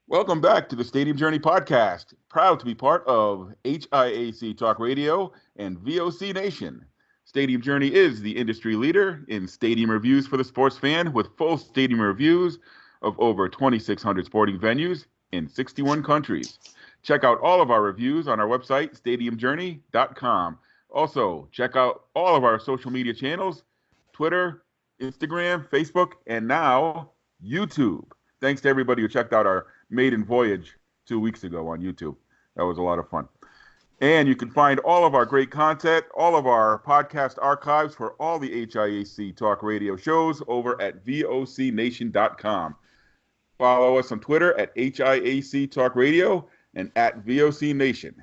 Welcome back to the Stadium Journey podcast. Proud to be part of HIAC Talk Radio and VOC Nation. Stadium Journey is the industry leader in stadium reviews for the sports fan with full stadium reviews of over 2,600 sporting venues in 61 countries. Check out all of our reviews on our website, stadiumjourney.com. Also, check out all of our social media channels, Twitter, Instagram, Facebook, and now YouTube. Thanks to everybody who checked out our maiden voyage 2 weeks ago on YouTube. That was a lot of fun. And you can find all of our great content, all of our podcast archives for all the HIAC Talk Radio shows over at vocnation.com. Follow us on Twitter at HIAC Talk Radio and at VOC Nation.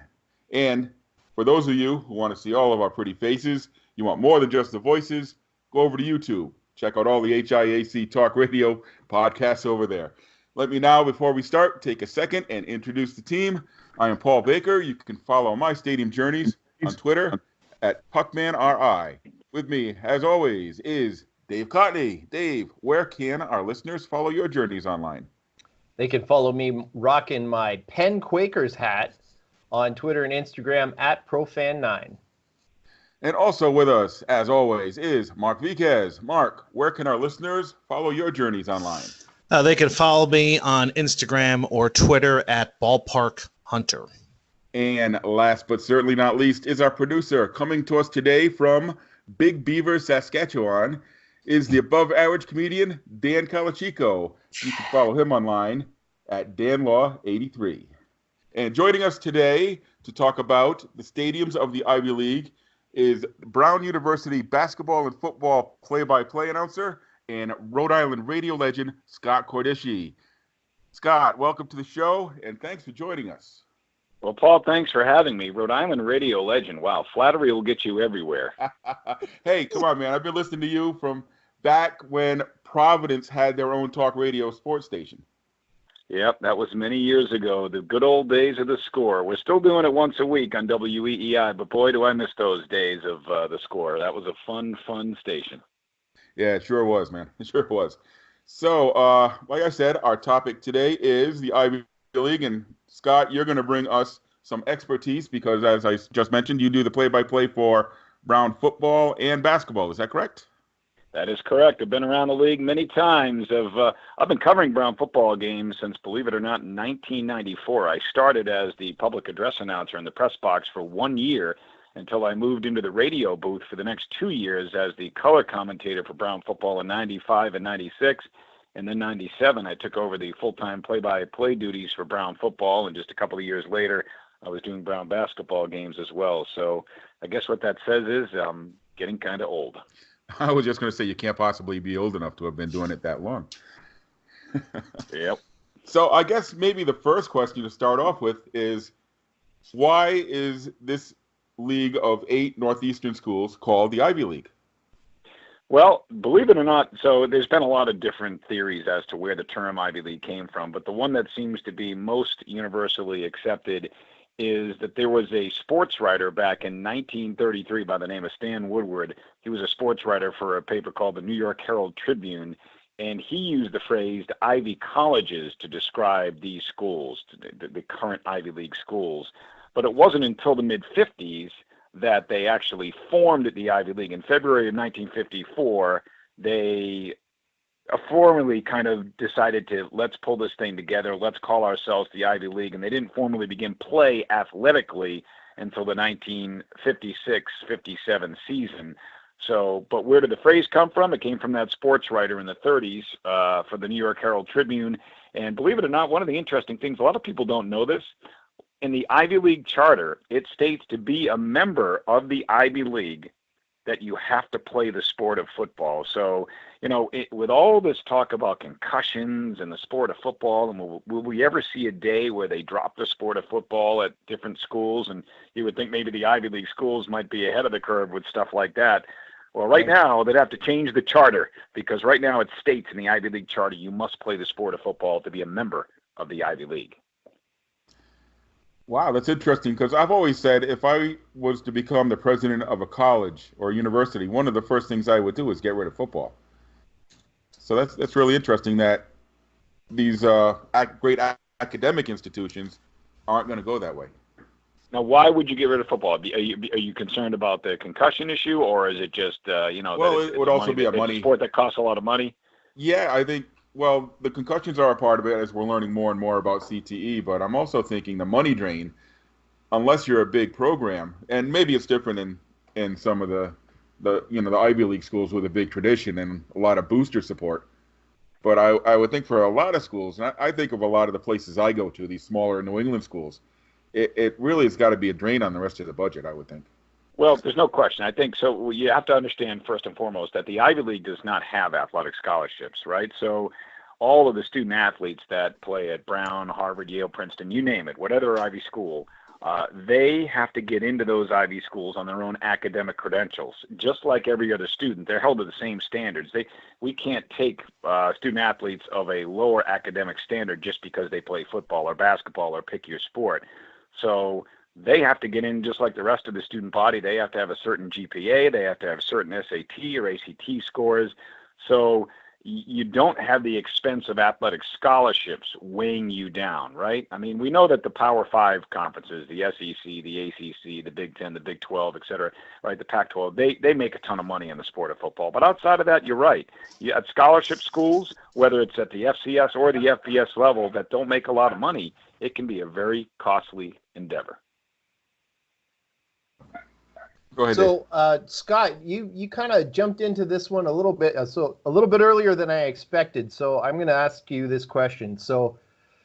And for those of you who want to see all of our pretty faces, you want more than just the voices, go over to YouTube. Check out all the HIAC Talk Radio podcasts over there. Let me now, before we start, take a second and introduce the team. I am Paul Baker. You can follow my Stadium Journeys on Twitter at PuckmanRI. With me, as always, is Dave Cotney. Dave, where can our listeners follow your journeys online? They can follow me rocking my Penn Quakers hat on Twitter and Instagram at ProFan9. And also with us, as always, is Mark Viquez. Mark, where can our listeners follow your journeys online? They can follow me on Instagram or Twitter at Ballpark Hunter. And last but certainly not least is our producer. Coming to us today from Big Beaver, Saskatchewan, is the above-average comedian Dan Calachico. You can follow him online at DanLaw83. And joining us today to talk about the stadiums of the Ivy League is Brown University basketball and football play-by-play announcer and Rhode Island radio legend, Scott Cordischi. Scott, welcome to the show, and thanks for joining us. Well, Paul, thanks for having me. Rhode Island radio legend. Wow, flattery will get you everywhere. Hey, come on, man. I've been listening to you from back when Providence had their own talk radio sports station. Yep, that was many years ago, the good old days of the Score. We're still doing it once a week on WEEI, but boy, do I miss those days of the Score. That was a fun station. Yeah, it sure was, man. It sure was. So, like I said, our topic today is the Ivy League. And, Scott, you're going to bring us some expertise because, as I just mentioned, you do the play-by-play for Brown football and basketball. Is that correct? That is correct. I've been around the league many times. I've been covering Brown football games since, believe it or not, 1994. I started as the public address announcer in the press box for 1 year, until I moved into the radio booth for the next 2 years as the color commentator for Brown football in 95 and 96. And then 97, I took over the full-time play-by-play duties for Brown football. And just a couple of years later, I was doing Brown basketball games as well. So I guess what that says is I'm getting kind of old. I was just going to say you can't possibly be old enough to have been doing it that long. Yep. So I guess maybe the first question to start off with is, why is this league of 8 Northeastern schools called the Ivy League? Well, believe it or not, so there's been a lot of different theories as to where the term Ivy League came from, but the one that seems to be most universally accepted is that there was a sports writer back in 1933 by the name of Stan Woodward. He was a sports writer for a paper called the New York Herald Tribune, and he used the phrase Ivy colleges to describe these schools, the current Ivy League schools. But it wasn't until the mid-50s that they actually formed the Ivy League. In February of 1954, they formally kind of decided to, let's pull this thing together, let's call ourselves the Ivy League. And they didn't formally begin play athletically until the 1956-57 season. So, but where did the phrase come from? It came from that sports writer in the 30s for the New York Herald Tribune. And believe it or not, one of the interesting things, a lot of people don't know this, in the Ivy League charter, it states to be a member of the Ivy League that you have to play the sport of football. So, with all this talk about concussions and the sport of football, and will we ever see a day where they drop the sport of football at different schools? And you would think maybe the Ivy League schools might be ahead of the curve with stuff like that. Well, right now, they'd have to change the charter because right now it states in the Ivy League charter you must play the sport of football to be a member of the Ivy League. Wow, that's interesting because I've always said if I was to become the president of a college or a university, one of the first things I would do is get rid of football. So that's really interesting that these great academic institutions aren't going to go that way. Now, why would you get rid of football? Are you concerned about the concussion issue, or is it just Well, it would also be a money sport that costs a lot of money? Yeah, I think, well, the concussions are a part of it as we're learning more and more about CTE, but I'm also thinking the money drain, unless you're a big program, and maybe it's different in some of the Ivy League schools with a big tradition and a lot of booster support. But I would think for a lot of schools, and I think of a lot of the places I go to, these smaller New England schools, it really has got to be a drain on the rest of the budget, I would think. Well, there's no question. I think so. You have to understand first and foremost that the Ivy League does not have athletic scholarships, right? So all of the student athletes that play at Brown, Harvard, Yale, Princeton, you name it, whatever Ivy school, they have to get into those Ivy schools on their own academic credentials. Just like every other student, they're held to the same standards. We can't take student athletes of a lower academic standard just because they play football or basketball or pick your sport. So they have to get in just like the rest of the student body. They have to have a certain GPA. They have to have certain SAT or ACT scores. So you don't have the expense of athletic scholarships weighing you down, right? I mean, we know that the Power Five conferences, the SEC, the ACC, the Big Ten, the Big 12, et cetera, right, the Pac-12, they make a ton of money in the sport of football. But outside of that, you're right. At scholarship schools, whether it's at the FCS or the FBS level that don't make a lot of money, it can be a very costly endeavor. Go ahead. So, Scott, you kind of jumped into this one a little bit earlier than I expected. So I'm going to ask you this question. So,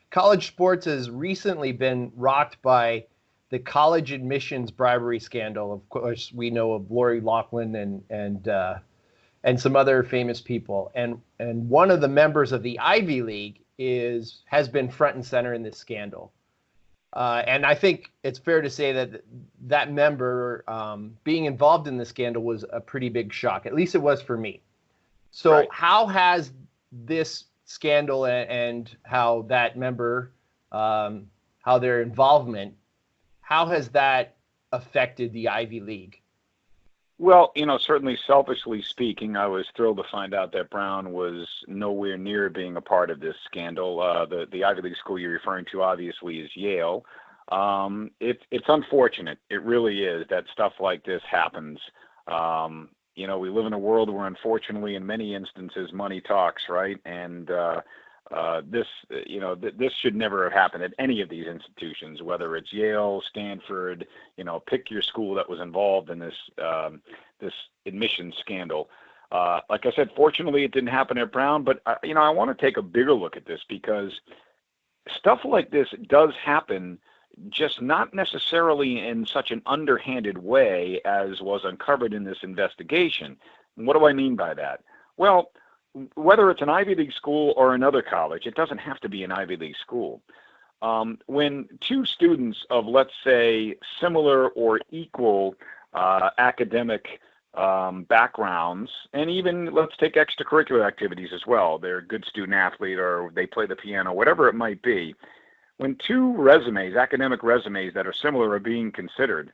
college sports has recently been rocked by the college admissions bribery scandal. Of course, we know of Lori Loughlin and some other famous people. And one of the members of the Ivy League has been front and center in this scandal. And I think it's fair to say that member being involved in the scandal was a pretty big shock. At least it was for me. So Right. How has this scandal and how that member, how their involvement, how has that affected the Ivy League? Well, certainly selfishly speaking, I was thrilled to find out that Brown was nowhere near being a part of this scandal. The Ivy League school you're referring to obviously is Yale. It's unfortunate. It really is that stuff like this happens. We live in a world where unfortunately in many instances money talks, right? And this should never have happened at any of these institutions, whether it's Yale, Stanford, pick your school that was involved in this admissions scandal. Like I said, fortunately it didn't happen at Brown, but I want to take a bigger look at this because stuff like this does happen, just not necessarily in such an underhanded way as was uncovered in this investigation. And what do I mean by that? Well, whether it's an Ivy League school or another college, it doesn't have to be an Ivy League school. When two students of, let's say, similar or equal academic backgrounds, and even let's take extracurricular activities as well, they're a good student athlete or they play the piano, whatever it might be, when two resumes, academic resumes that are similar are being considered,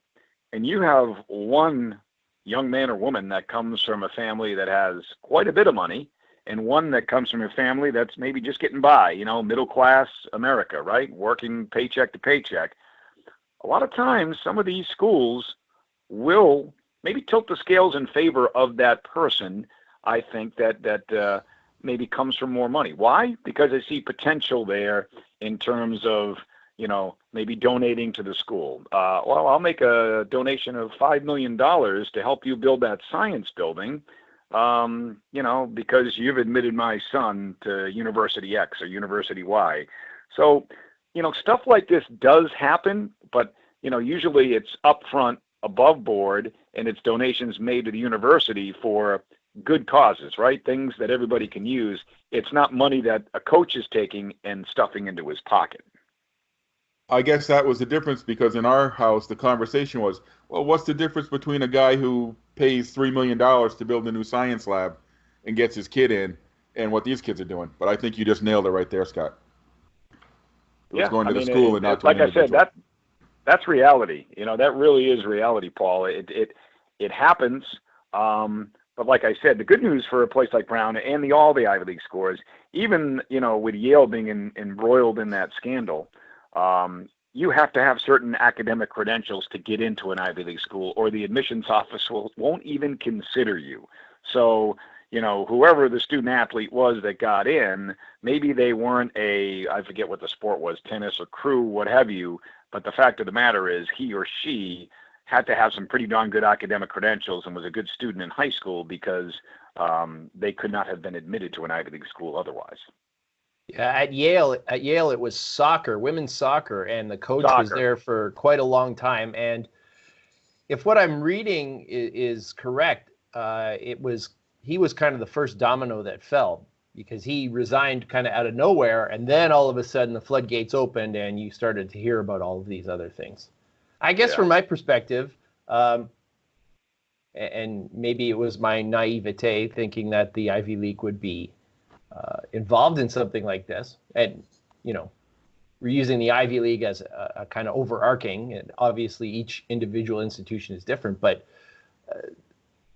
and you have one young man or woman that comes from a family that has quite a bit of money, and one that comes from a family that's maybe just getting by, middle class America, right? Working paycheck to paycheck. A lot of times, some of these schools will maybe tilt the scales in favor of that person, I think, that maybe comes from more money. Why? Because they see potential there in terms of, maybe donating to the school. Well, I'll make a donation of $5 million to help you build that science building, because you've admitted my son to University X or University Y. So, stuff like this does happen, but, usually it's upfront, above board, and it's donations made to the university for good causes, right? Things that everybody can use. It's not money that a coach is taking and stuffing into his pocket. I guess that was the difference because in our house, the conversation was, well, what's the difference between a guy who pays $3 million to build a new science lab and gets his kid in and what these kids are doing? But I think you just nailed it right there, Scott. It was going to the school and not to an individual. Like I said, that's reality. That really is reality, Paul. It happens. But like I said, the good news for a place like Brown and all the Ivy League scores, even, with Yale being embroiled in that scandal, you have to have certain academic credentials to get into an Ivy League school, or the admissions office won't even consider you. So, whoever the student athlete was that got in, maybe they weren't I forget what the sport was, tennis or crew, what have you. But the fact of the matter is he or she had to have some pretty darn good academic credentials and was a good student in high school, because they could not have been admitted to an Ivy League school otherwise. Yeah, at Yale, it was soccer, women's soccer, and the coach was there for quite a long time. And if what I'm reading is correct, he was kind of the first domino that fell, because he resigned kind of out of nowhere, and then all of a sudden the floodgates opened, and you started to hear about all of these other things. I guess from my perspective, and maybe it was my naivete thinking that the Ivy League would be involved in something like this, and we're using the Ivy League as a kind of overarching, and obviously each individual institution is different, but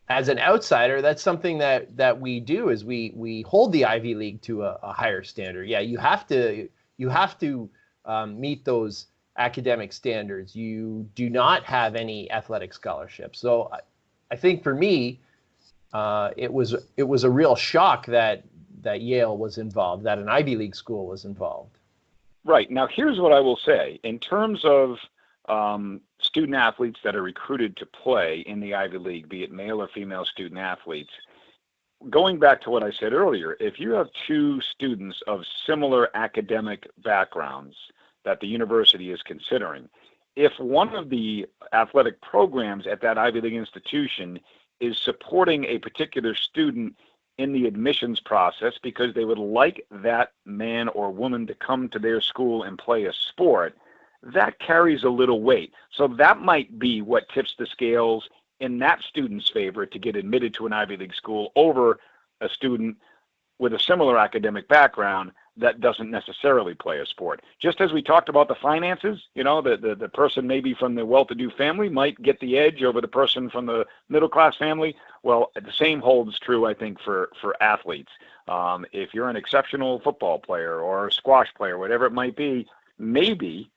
as an outsider, that's something that we do, is we hold the Ivy League to a higher standard. Yeah, you have to meet those academic standards. You do not have any athletic scholarships. So I think for me, it was a real shock that Yale was involved, that an Ivy League school was involved. Right. Now, here's what I will say. In terms of student athletes that are recruited to play in the Ivy League, be it male or female student athletes, going back to what I said earlier, if you have two students of similar academic backgrounds that the university is considering, if one of the athletic programs at that Ivy League institution is supporting a particular student in the admissions process because they would like that man or woman to come to their school and play a sport, that carries a little weight. So that might be what tips the scales in that student's favor to get admitted to an Ivy League school over a student with a similar academic background that doesn't necessarily play a sport. Just as we talked about the finances, the person maybe from the well-to-do family might get the edge over the person from the middle-class family. Well, the same holds true, I think, for athletes. If you're an exceptional football player or a squash player, whatever it might be, maybe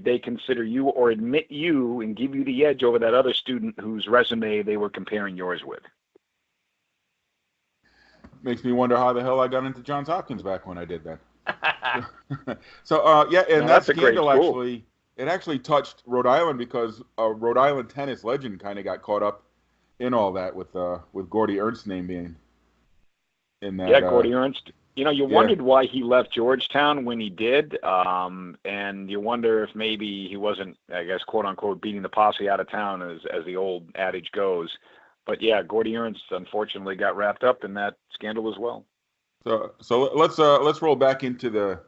they consider you or admit you and give you the edge over that other student whose resume they were comparing yours with. Makes me wonder how the hell I got into Johns Hopkins back when I did that. So, and that scandal actually touched Rhode Island, because a Rhode Island tennis legend kind of got caught up in all that with Gordy Ernst's name being in that. Yeah, Gordy Ernst. You wondered why he left Georgetown when he did, and you wonder if maybe he wasn't, I guess, quote unquote, beating the posse out of town, as the old adage goes. But yeah, Gordy Ernst unfortunately got wrapped up in that scandal as well. So let's roll back into the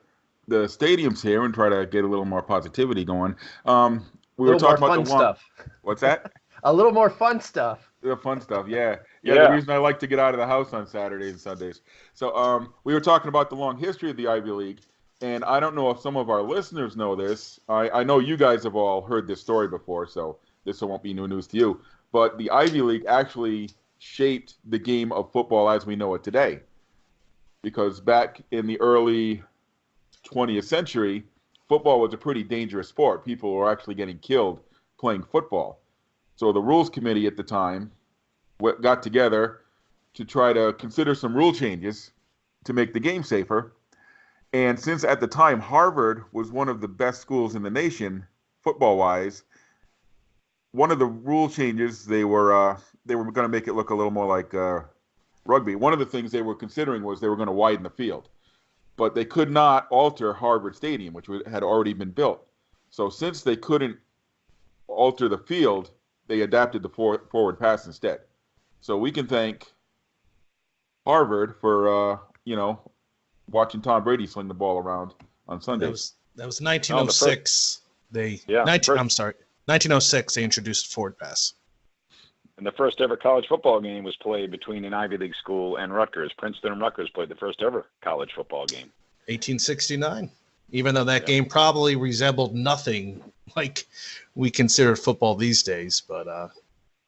stadiums here and try to get a little more positivity going. We were talking about the stuff. What's that? A little more fun stuff. The fun stuff, yeah. The reason I like to get out of the house on Saturdays and Sundays. So we were talking about the long history of the Ivy League, and I don't know if some of our listeners know this. I know you guys have all heard this story before, so this won't be new news to you. But the Ivy League actually shaped the game of football as we know it today. Because back in the early 20th century, football was a pretty dangerous sport. People were actually getting killed playing football. So the rules committee at the time got together to try to consider some rule changes to make the game safer. And since at the time Harvard was one of the best schools in the nation, football-wise, one of the rule changes, they were going to make it look a little more like rugby. One of the things they were considering was they were going to widen the field. But they could not alter Harvard Stadium, which had already been built. So since they couldn't alter the field, they adapted the forward pass instead. So we can thank Harvard for, watching Tom Brady sling the ball around on Sundays. That was 1906. 1906, they introduced forward pass. And the first ever college football game was played between an Ivy League school and Rutgers. Princeton and Rutgers played the first ever college football game. 1869. Even though that game probably resembled nothing like we consider football these days, but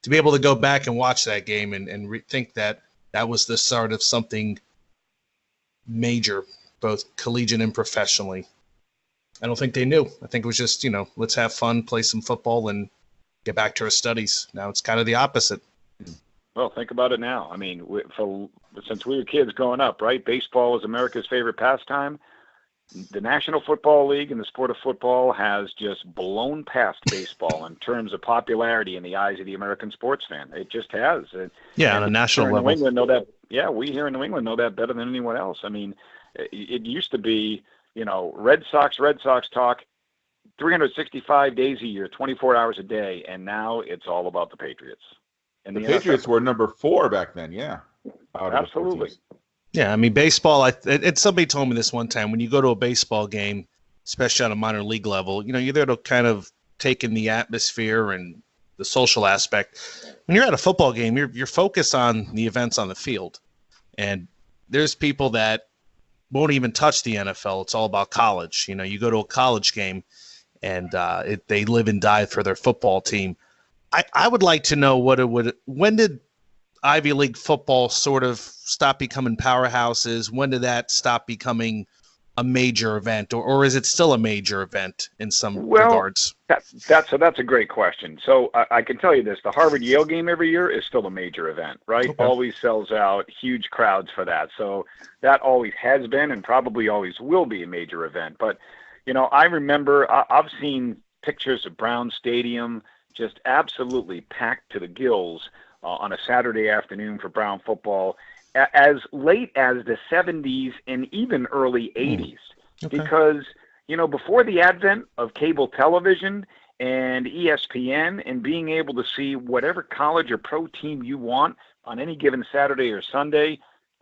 to be able to go back and watch that game and think that that was the start of something major, both collegiate and professionally. I don't think they knew. I think it was just, let's have fun, play some football, and get back to our studies. Now it's kind of the opposite. Well, think about it now. I mean, since we were kids growing up, right? Baseball was America's favorite pastime. The National Football League and the sport of football has just blown past baseball in terms of popularity in the eyes of the American sports fan. It just has. On a national level. New England know that. Yeah, we here in New England know that better than anyone else. I mean, it used to be, Red Sox talk 365 days a year, 24 hours a day, and now it's all about the Patriots. And the Patriots were number 4 back then, yeah. Absolutely. Yeah, I mean, baseball, somebody told me this one time, when you go to a baseball game, especially on a minor league level, you're there to kind of take in the atmosphere and the social aspect. When you're at a football game, you're focused on the events on the field. And there's people that won't even touch the NFL. It's all about college. You go to a college game, and they live and die for their football team. I would like to know when did Ivy League football sort of stop becoming powerhouses? When did that stop becoming a major event, or is it still a major event in some regards? That's a great question. So I can tell you this: the Harvard-Yale game every year is still a major event, right? Okay. Always sells out, huge crowds for that. So that always has been and probably always will be a major event. But I remember I've seen pictures of Brown Stadium just absolutely packed to the gills on a Saturday afternoon for Brown football, as late as the 70s and even early 80s. Okay. Because, before the advent of cable television and ESPN and being able to see whatever college or pro team you want on any given Saturday or Sunday,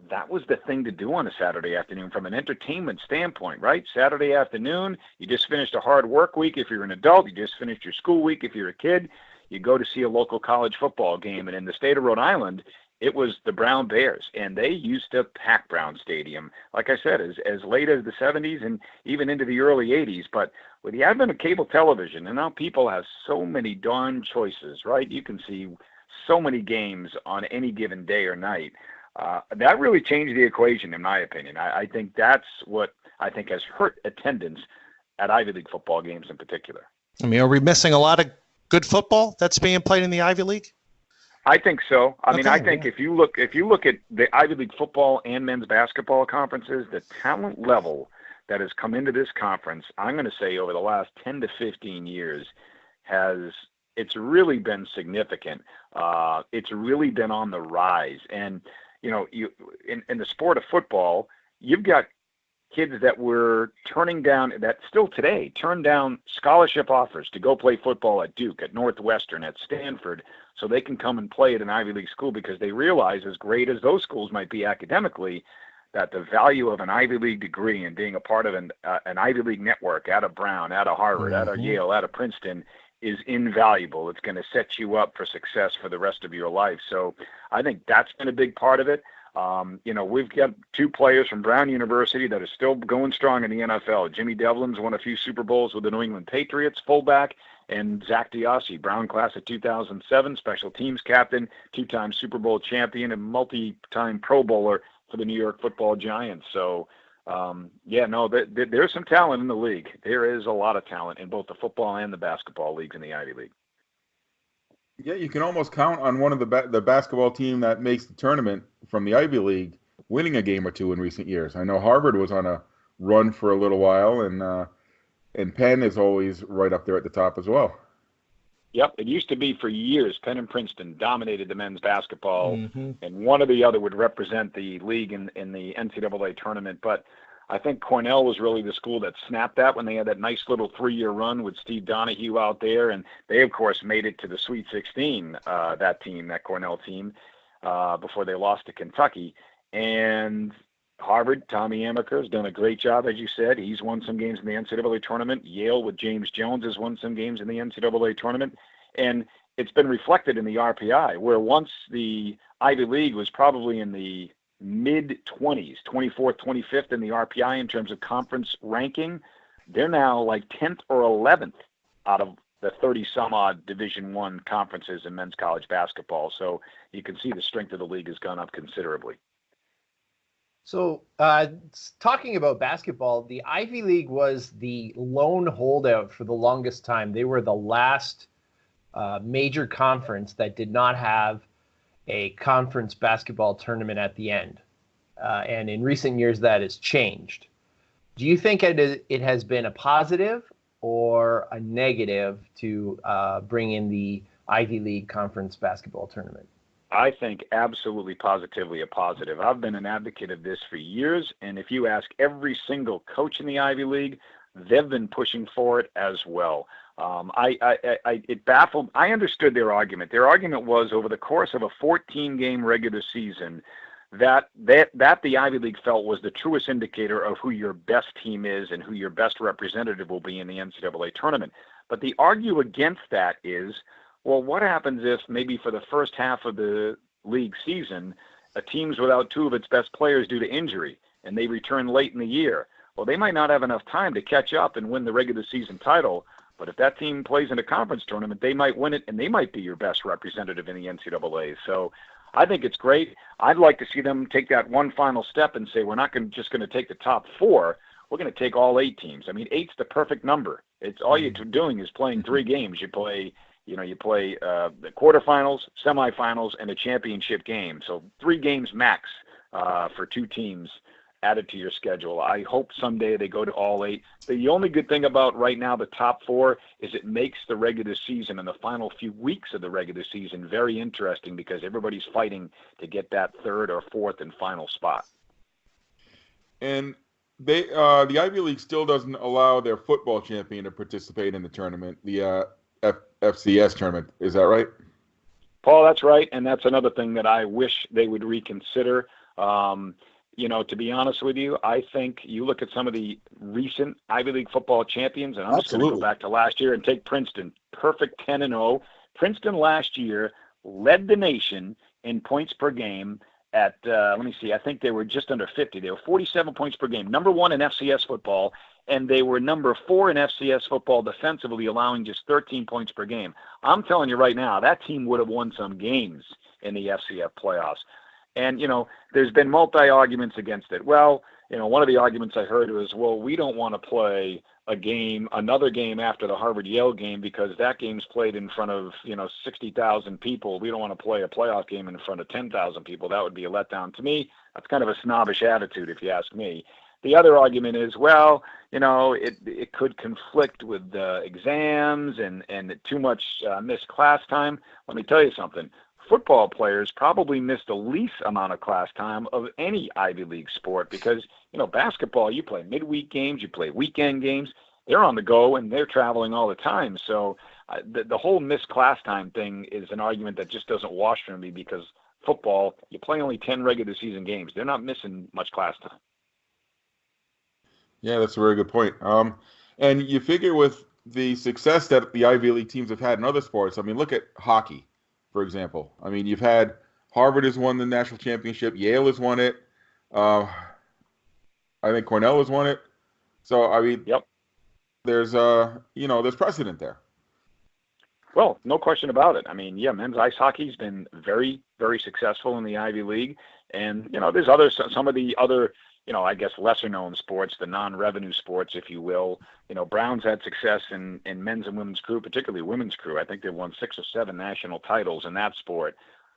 that was the thing to do on a Saturday afternoon from an entertainment standpoint, right? Saturday afternoon, you just finished a hard work week if you're an adult. You just finished your school week if you're a kid. You go to see a local college football game. And in the state of Rhode Island, it was the Brown Bears, and they used to pack Brown Stadium, like I said, as late as the 70s and even into the early 80s. But with the advent of cable television, and now people have so many darn choices, right? You can see so many games on any given day or night. That really changed the equation, in my opinion. I think that's what I think has hurt attendance at Ivy League football games in particular. I mean, are we missing a lot of good football that's being played in the Ivy League? I think so. I mean, I think yeah. if you look at the Ivy League football and men's basketball conferences, the talent level that has come into this conference, I'm going to say over the last 10 to 15 years, it's really been significant. It's really been on the rise. And you in the sport of football, you've got kids that were that still today turn down scholarship offers to go play football at Duke, at Northwestern, at Stanford, so they can come and play at an Ivy League school, because they realize, as great as those schools might be academically, that the value of an Ivy League degree and being a part of an Ivy League network at a Brown, at a Harvard, at a Yale, at a Princeton is invaluable. It's going to set you up for success for the rest of your life. So I think that's been a big part of it. We've got 2 players from Brown University that are still going strong in the NFL. Jimmy Devlin's won a few Super Bowls with the New England Patriots, fullback, and Zach Diossi, Brown class of 2007, special teams captain, 2-time Super Bowl champion, and multi-time Pro Bowler for the New York Football Giants. So, there's some talent in the league. There is a lot of talent in both the football and the basketball leagues in the Ivy League. Yeah, you can almost count on one of the basketball team that makes the tournament from the Ivy League winning a game or two in recent years. I know Harvard was on a run for a little while, and Penn is always right up there at the top as well. Yep, it used to be for years Penn and Princeton dominated the men's basketball, and one or the other would represent the league in the NCAA tournament. But I think Cornell was really the school that snapped that when they had that nice little 3-year run with Steve Donahue out there. And they, of course, made it to the Sweet 16, that Cornell team, before they lost to Kentucky. And Harvard, Tommy Amaker has done a great job, as you said. He's won some games in the NCAA tournament. Yale with James Jones has won some games in the NCAA tournament. And it's been reflected in the RPI, where once the Ivy League was probably in the mid-20s, 24th, 25th in the RPI in terms of conference ranking, they're now like 10th or 11th out of the 30 some odd Division I conferences in men's college basketball. So you can see the strength of the league has gone up considerably. So, talking about basketball, the Ivy League was the lone holdout for the longest time. They were the last major conference that did not have a conference basketball tournament at the end. And in recent years, that has changed. Do you think it has been a positive or a negative to bring in the Ivy League conference basketball tournament? I think absolutely positively a positive. I've been an advocate of this for years, and if you ask every single coach in the Ivy League, they've been pushing for it as well. It baffled. I understood their argument. Their argument was over the course of a 14-game regular season that the Ivy League felt was the truest indicator of who your best team is and who your best representative will be in the NCAA tournament. But the argue against that is, well, what happens if maybe for the first half of the league season, a team's without two of its best players due to injury, and they return late in the year? Well, they might not have enough time to catch up and win the regular season title, but if that team plays in a conference tournament, they might win it, and they might be your best representative in the NCAA. So I think it's great. I'd like to see them take that one final step and say, we're not just going to take the top four. We're going to take all 8 teams. I mean, 8's the perfect number. It's all you're doing is playing 3 games. You play the quarterfinals, semifinals, and a championship game. So 3 games max for 2 teams added to your schedule. I hope someday they go to all 8. The only good thing about right now the top 4 is it makes the regular season and the final few weeks of the regular season very interesting because everybody's fighting to get that 3rd or 4th and final spot. And the Ivy League still doesn't allow their football champion to participate in the tournament, the FCS tournament. Is that right? Paul, that's right, and that's another thing that I wish they would reconsider. To be honest with you, I think you look at some of the recent Ivy League football champions, and I'm just going to go back to last year and take Princeton. Perfect 10-0. Princeton last year led the nation in points per game at, I think they were just under 50. They were 47 points per game, number 1 in FCS football, and they were number 4 in FCS football defensively, allowing just 13 points per game. I'm telling you right now, that team would have won some games in the FCS playoffs. And, there's been multi-arguments against it. Well, one of the arguments I heard was, well, we don't want to play another game after the Harvard-Yale game because that game's played in front of, 60,000 people. We don't want to play a playoff game in front of 10,000 people. That would be a letdown. To me, that's kind of a snobbish attitude, if you ask me. The other argument is, well, it could conflict with exams and too much missed class time. Let me tell you something. Football players probably miss the least amount of class time of any Ivy League sport because, basketball, you play midweek games, you play weekend games. They're on the go and they're traveling all the time. So the whole missed class time thing is an argument that just doesn't wash for me because football, you play only 10 regular season games. They're not missing much class time. Yeah, that's a very good point. And you figure with the success that the Ivy League teams have had in other sports, I mean, look at hockey, for example. I mean, you've had Harvard has won the national championship. Yale has won it. I think Cornell has won it. So, I mean, yep. There's there's precedent there. Well, no question about it. I mean, yeah, men's ice hockey's been very, very successful in the Ivy League. And, there's some of the other, I guess lesser known sports, the non-revenue sports, if you will. Brown's had success in men's and women's crew, particularly women's crew. I think they've won 6 or 7 national titles in that sport.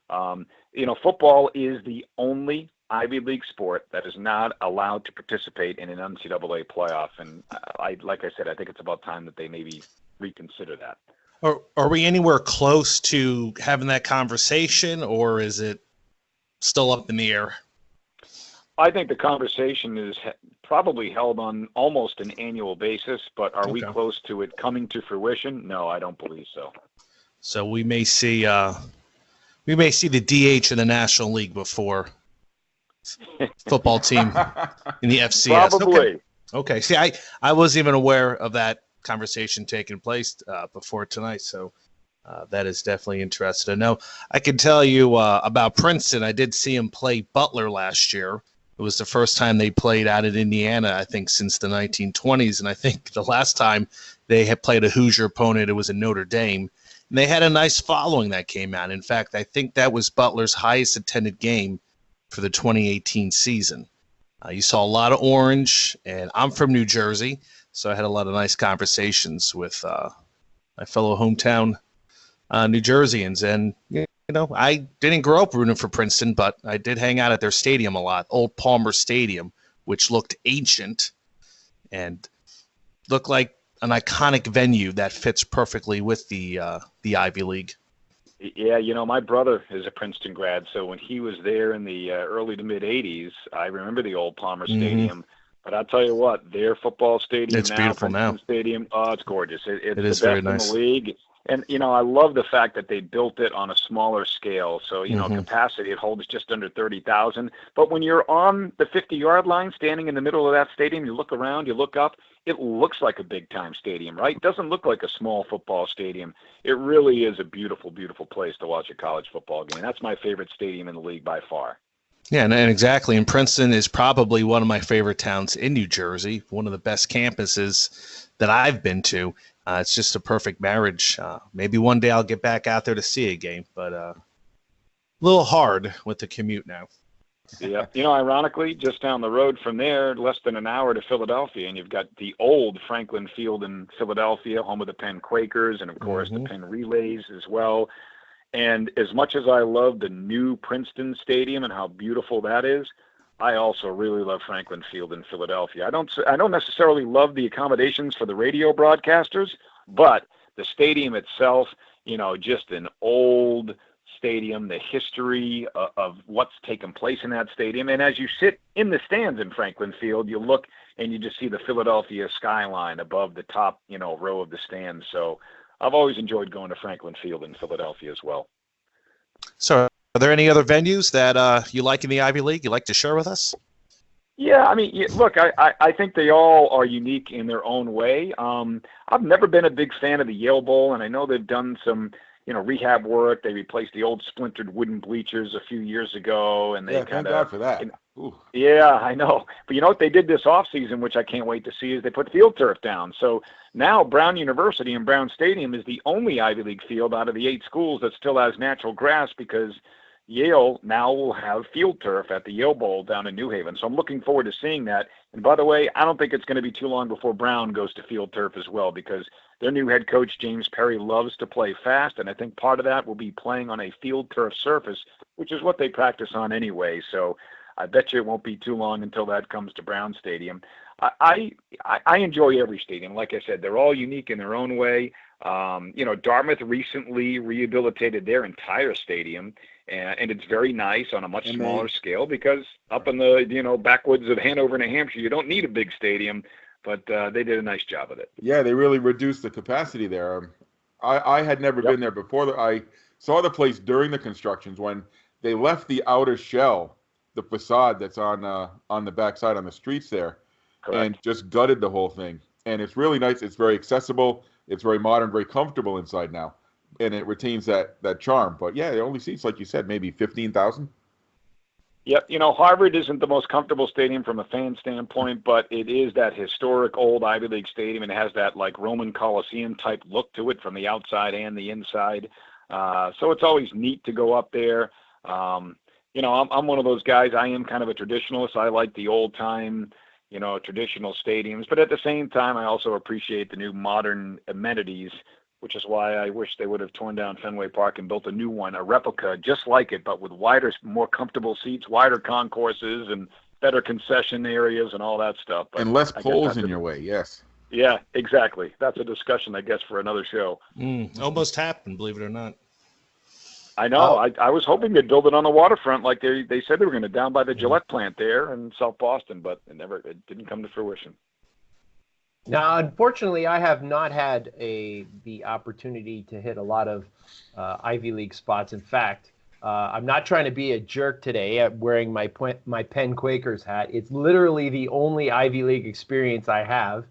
Football is the only Ivy League sport that is not allowed to participate in an NCAA playoff. And like I said, I think it's about time that they maybe reconsider that. Are we anywhere close to having that conversation, or is it still up in the air? I think the conversation is probably held on almost an annual basis, but are we close to it coming to fruition? No, I don't believe so. So we may see the DH in the National League before football team in the FCS. Probably. Okay. See, I wasn't even aware of that conversation taking place before tonight, so that is definitely interesting to know. I can tell you about Princeton. I did see him play Butler last year. It was the first time they played out in Indiana, I think, since the 1920s. And I think the last time they had played a Hoosier opponent, it was in Notre Dame. And they had a nice following that came out. In fact, I think that was Butler's highest attended game for the 2018 season. You saw a lot of orange, and I'm from New Jersey, so I had a lot of nice conversations with my fellow hometown New Jerseyans. And, I didn't grow up rooting for Princeton, but I did hang out at their stadium a lot, Old Palmer Stadium, which looked ancient and looked like an iconic venue that fits perfectly with the Ivy League. Yeah, my brother is a Princeton grad, so when he was there in the early to mid 80s, I remember the Old Palmer Stadium. But I'll tell you what, their football stadium it's beautiful Princeton now. Stadium, it's gorgeous. It's it is the very best nice in the league. And, I love the fact that they built it on a smaller scale. So, capacity, it holds just under 30,000. But when you're on the 50-yard line, standing in the middle of that stadium, you look around, you look up, it looks like a big-time stadium, right? It doesn't look like a small football stadium. It really is a beautiful, beautiful place to watch a college football game. That's my favorite stadium in the league by far. Yeah, and exactly. And Princeton is probably one of my favorite towns in New Jersey, one of the best campuses that I've been to. It's just a perfect marriage. Maybe one day I'll get back out there to see a game, but a little hard with the commute now. Yeah. Ironically, just down the road from there, less than an hour to Philadelphia, and you've got the old Franklin Field in Philadelphia, home of the Penn Quakers, and, of course, the Penn Relays as well. And as much as I love the new Princeton Stadium and how beautiful that is, I also really love Franklin Field in Philadelphia. I don't necessarily love the accommodations for the radio broadcasters, but the stadium itself, just an old stadium, the history of what's taken place in that stadium. And as you sit in the stands in Franklin Field, you look and you just see the Philadelphia skyline above the top, row of the stands. So I've always enjoyed going to Franklin Field in Philadelphia as well. So are there any other venues that you like in the Ivy League you'd like to share with us? Yeah, look, I think they all are unique in their own way. I've never been a big fan of the Yale Bowl, and I know they've done some, rehab work. They replaced the old splintered wooden bleachers a few years ago, and they thank God for that. Yeah, I know. But you know what they did this offseason, which I can't wait to see, is they put field turf down. So now Brown University and Brown Stadium is the only Ivy League field out of the 8 schools that still has natural grass, because Yale now will have field turf at the Yale Bowl down in New Haven. So I'm looking forward to seeing that. And by the way, I don't think it's going to be too long before Brown goes to field turf as well, because their new head coach, James Perry, loves to play fast. And I think part of that will be playing on a field turf surface, which is what they practice on anyway. So I bet you it won't be too long until that comes to Brown Stadium. I enjoy every stadium. Like I said, they're all unique in their own way. Dartmouth recently rehabilitated their entire stadium, and it's very nice on a much smaller scale, because up in the backwoods of Hanover, New Hampshire, you don't need a big stadium, but they did a nice job of it. Yeah, they really reduced the capacity there. I had never been there before. I saw the place during the constructions when they left the outer shell, the facade that's on the backside on the streets there. Correct. And just gutted the whole thing. And it's really nice. It's very accessible. It's very modern, very comfortable inside now. And it retains that charm. But yeah, it only seats, like you said, maybe 15,000. Yep. Harvard isn't the most comfortable stadium from a fan standpoint, but it is that historic old Ivy League stadium, and it has that like Roman Coliseum type look to it from the outside and the inside. So it's always neat to go up there. I'm one of those guys. I am kind of a traditionalist. I like the old time, traditional stadiums, but at the same time, I also appreciate the new modern amenities, which is why I wish they would have torn down Fenway Park and built a new one, a replica just like it, but with wider, more comfortable seats, wider concourses, and better concession areas and all that stuff. But and less poles in your way, yes. Yeah, exactly. That's a discussion, I guess, for another show. Almost happened, believe it or not. I know. I was hoping they'd build it on the waterfront like they said they were going to, down by the Gillette plant there in South Boston, but it didn't come to fruition. Now, unfortunately, I have not had the opportunity to hit a lot of Ivy League spots. In fact, I'm not trying to be a jerk today at wearing my Penn Quakers hat. It's literally the only Ivy League experience I have,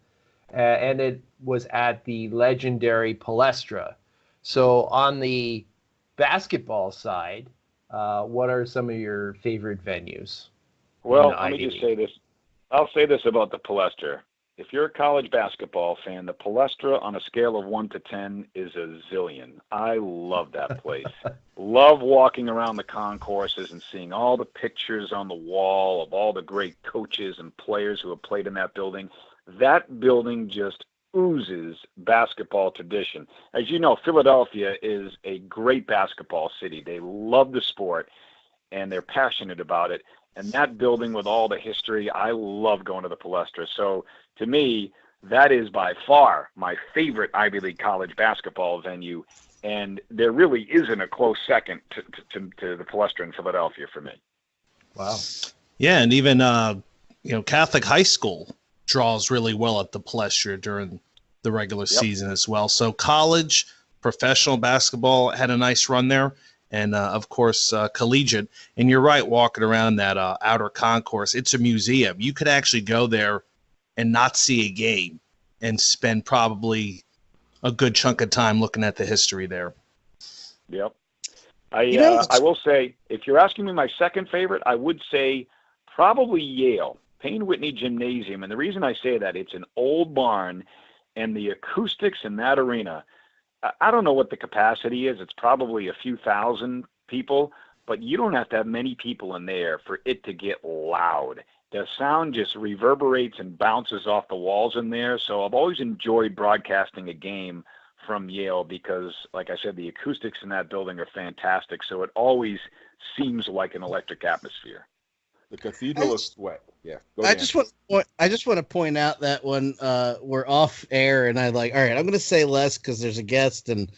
and it was at the legendary Palestra. So on the basketball side, what are some of your favorite venues? Well, the let me Ivy just League. say this. I'll say this about the Palestra. If you're a college basketball fan, the Palestra on a scale of 1 to 10 is a zillion. I love that place. Love walking around the concourses and seeing all the pictures on the wall of all the great coaches and players who have played in that building. That building just oozes basketball tradition. As you know, Philadelphia is a great basketball city. They love the sport and they're passionate about it. And that building with all the history, I love going to the Palestra. So to me, that is by far my favorite Ivy League college basketball venue. And there really isn't a close second to the Palestra in Philadelphia for me. Wow. Yeah, and even Catholic high school draws really well at the Palestra during the regular season as well. So college, professional basketball had a nice run there. And, of course, collegiate. And you're right, walking around that outer concourse, it's a museum. You could actually go there and not see a game and spend probably a good chunk of time looking at the history there. Yep. I will say, if you're asking me my second favorite, I would say probably Yale, Payne Whitney Gymnasium. And the reason I say that, it's an old barn, and the acoustics in that arena, I don't know what the capacity is. It's probably a few thousand people, but you don't have to have many people in there for it to get loud. The sound just reverberates and bounces off the walls in there. So I've always enjoyed broadcasting a game from Yale because, like I said, the acoustics in that building are fantastic. So it always seems like an electric atmosphere. The cathedral is sweat. Yeah. I just want to point out that when we're off air and all right, I'm going to say less because there's a guest and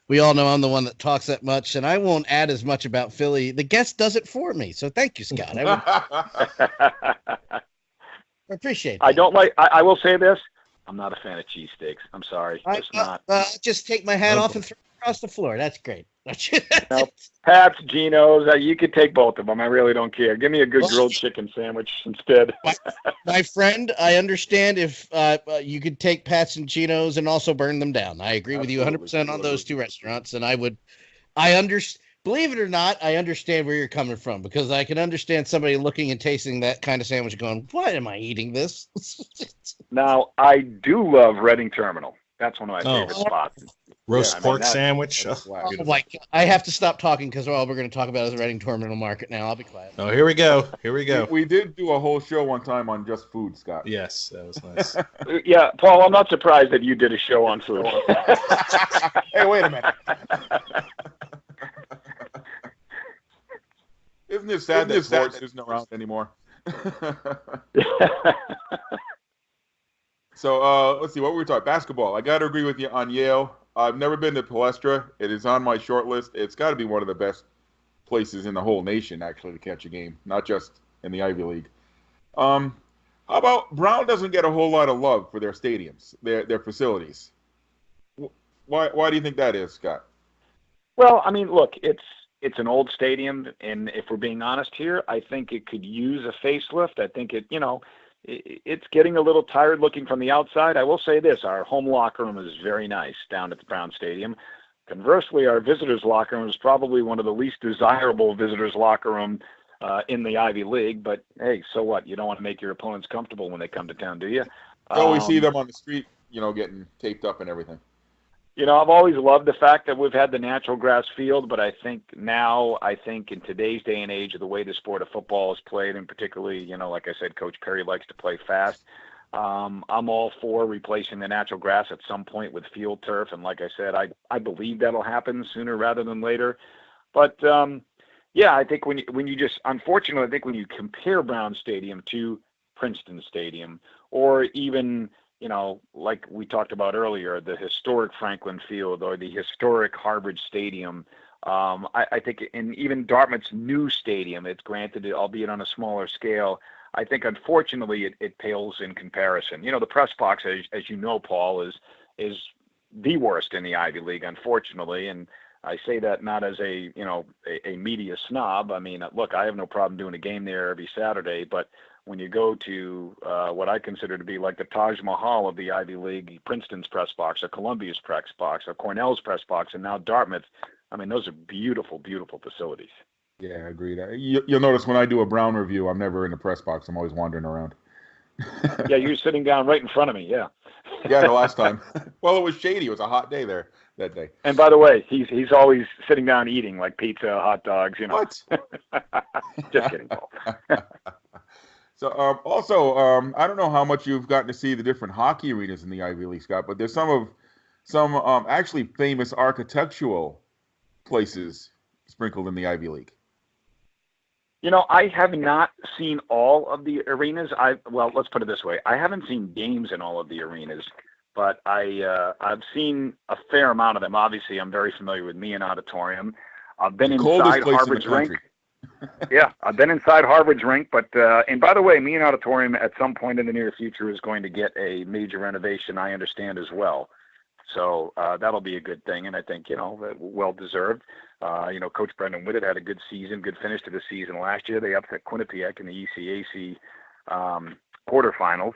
we all know I'm the one that talks that much and I won't add as much about Philly. The guest does it for me. So thank you, Scott. I appreciate that. I will say this. I'm not a fan of cheesesteaks. I'm sorry. Just not. Just take my hat off and throw it across the floor. That's great. Pat's, Geno's, you could take both of them. I really don't care. Give me a good grilled chicken sandwich instead. My friend, I understand if you could take Pat's and Geno's and also burn them down. I agree with you 100% on those two restaurants. And believe it or not, I understand where you're coming from because I can understand somebody looking and tasting that kind of sandwich going, why am I eating this? Now, I do love Reading Terminal. That's one of my favorite spots. Roast pork sandwich. Oh my God. I have to stop talking because all we're going to talk about is the Reading Terminal Market now. I'll be quiet. Oh, here we go. We did do a whole show one time on just food, Scott. Yes, that was nice. Yeah, Paul, I'm not surprised that you did a show on food. Hey, wait a minute. Isn't it sad that sports isn't around anymore? So let's see, what were we talking? Basketball. I got to agree with you on Yale. I've never been to Palestra. It is on my short list. It's got to be one of the best places in the whole nation, actually, to catch a game, not just in the Ivy League. How about Brown doesn't get a whole lot of love for their stadiums, their facilities? Why do you think that is, Scott? Well, I mean, look, it's an old stadium, and if we're being honest here, I think it could use a facelift. I think it's getting a little tired looking from the outside. I will say this, our home locker room is very nice down at the Brown Stadium. Conversely, our visitors locker room is probably one of the least desirable visitors locker room in the Ivy League, but hey, so what? You don't want to make your opponents comfortable when they come to town, do you? You always see them on the street, getting taped up and everything. I've always loved the fact that we've had the natural grass field, but I think in today's day and age of the way the sport of football is played, and particularly, like I said, Coach Perry likes to play fast. I'm all for replacing the natural grass at some point with field turf. And like I said, I believe that'll happen sooner rather than later. But yeah, I think when you compare Brown Stadium to Princeton Stadium, or even, like we talked about earlier, the historic Franklin Field or the historic Harvard Stadium, I think, and even Dartmouth's new stadium, it's granted, albeit on a smaller scale, I think, unfortunately, it pales in comparison. The press box, as you know, Paul, is the worst in the Ivy League, unfortunately, and I say that not as a media snob. I mean, look, I have no problem doing a game there every Saturday, but when you go to what I consider to be like the Taj Mahal of the Ivy League, Princeton's press box, or Columbia's press box, or Cornell's press box, and now Dartmouth, I mean, those are beautiful, beautiful facilities. Yeah, agreed. You'll notice when I do a Brown review, I'm never in the press box. I'm always wandering around. Yeah, you're sitting down right in front of me. Yeah. Yeah, the last time. Well, it was shady. It was a hot day there that day. And by the way, he's always sitting down eating like pizza, hot dogs. What? Just kidding, Paul. So I don't know how much you've gotten to see the different hockey arenas in the Ivy League, Scott, but there's some actually famous architectural places sprinkled in the Ivy League. I have not seen all of the arenas. Well, let's put it this way: I haven't seen games in all of the arenas, but I've seen a fair amount of them. Obviously, I'm very familiar with Meehan Auditorium. I've been inside Harvard's rink. Yeah, I've been inside Harvard's rink, but and by the way, Meehan Auditorium at some point in the near future is going to get a major renovation, I understand as well. So that'll be a good thing, and I think well deserved. Coach Brendan Whitted had a good season, good finish to the season last year. They upset Quinnipiac in the ECAC quarterfinals.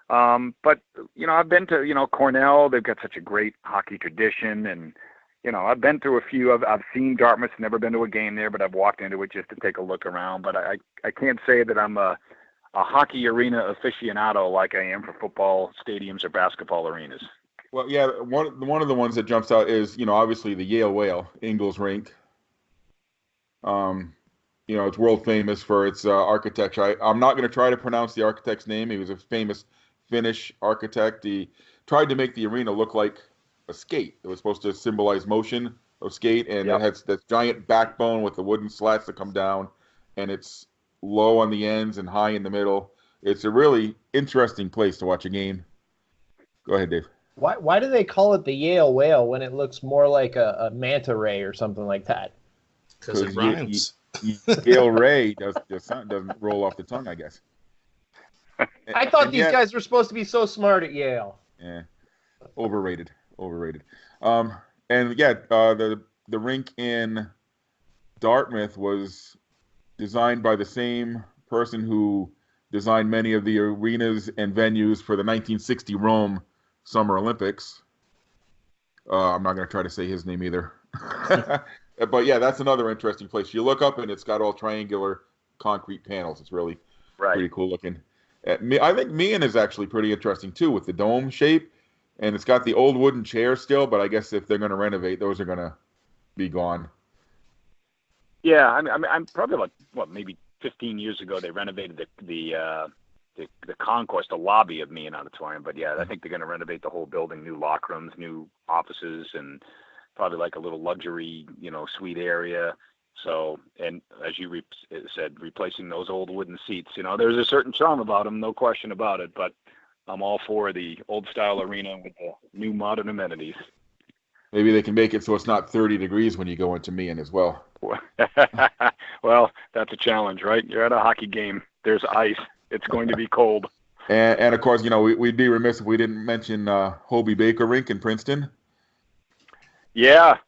But I've been to Cornell. They've got such a great hockey tradition, and I've been to a few. I've seen Dartmouth. Never been to a game there, but I've walked into it just to take a look around. But I can't say that I'm a hockey arena aficionado like I am for football stadiums or basketball arenas. Well, yeah, one of the ones that jumps out is, obviously the Yale Whale, Ingalls Rink. It's world famous for its architecture. I'm not going to try to pronounce the architect's name. He was a famous Finnish architect. He tried to make the arena look like a skate. It was supposed to symbolize motion of skate, and It has that giant backbone with the wooden slats that come down, and it's low on the ends and high in the middle. It's a really interesting place to watch a game. Go ahead, Dave. Why do they call it the Yale Whale when it looks more like a manta ray or something like that? Because it rhymes. Yale Ray doesn't roll off the tongue, I guess. I thought these guys were supposed to be so smart at Yale. Yeah, overrated. The rink in Dartmouth was designed by the same person who designed many of the arenas and venues for the 1960 Rome Summer Olympics. I'm not going to try to say his name either. But yeah, that's another interesting place. You look up and it's got all triangular concrete panels. It's really pretty cool looking. I think Meehan is actually pretty interesting too, with the dome shape, and it's got the old wooden chairs still. But I guess if they're going to renovate, those are going to be gone. Yeah, I'm probably maybe 15 years ago they renovated the concourse, the lobby of Meehan Auditorium. But yeah, I think they're going to renovate the whole building, new locker rooms, new offices, and probably like a little luxury, suite area. So, and as you said, replacing those old wooden seats, there's a certain charm about them, no question about it. But I'm all for the old style arena with the new modern amenities. Maybe they can make it so it's not 30 degrees when you go into Meehan as well. Well, that's a challenge, right? You're at a hockey game. There's ice. It's going to be cold. And of course, we'd be remiss if we didn't mention Hobie Baker Rink in Princeton. Yeah,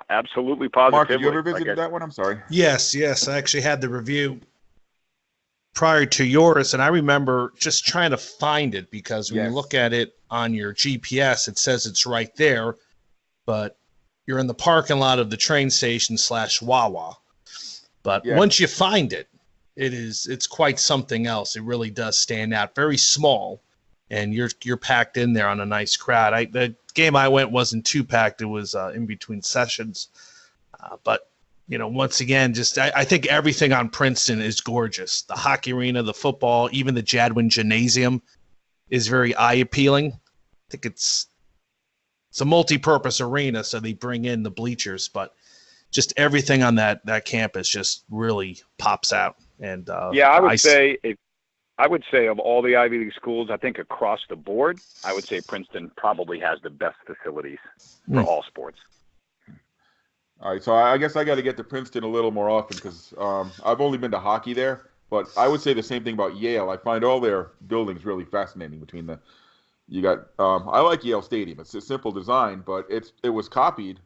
absolutely, positively. Mark, have you ever visited that one? I'm sorry. Yes. I actually had the review prior to yours, and I remember just trying to find it because when you look at it on your GPS, it says it's right there, but you're in the parking lot of the train station / Wawa. But once you find it, it's quite something else. It really does stand out. Very small, and you're packed in there on a nice crowd. The game I went wasn't too packed. It was in between sessions. But, once again, just I think everything on Princeton is gorgeous. The hockey arena, the football, even the Jadwin Gymnasium is very eye-appealing. I think it's a multi-purpose arena, so they bring in the bleachers. But just everything on that campus just really pops out. And I would say of all the Ivy League schools, I think across the board, I would say Princeton probably has the best facilities for all sports. All right, so I guess I got to get to Princeton a little more often because I've only been to hockey there, but I would say the same thing about Yale. I find all their buildings really fascinating. I like Yale Stadium. It's a simple design, but it was copied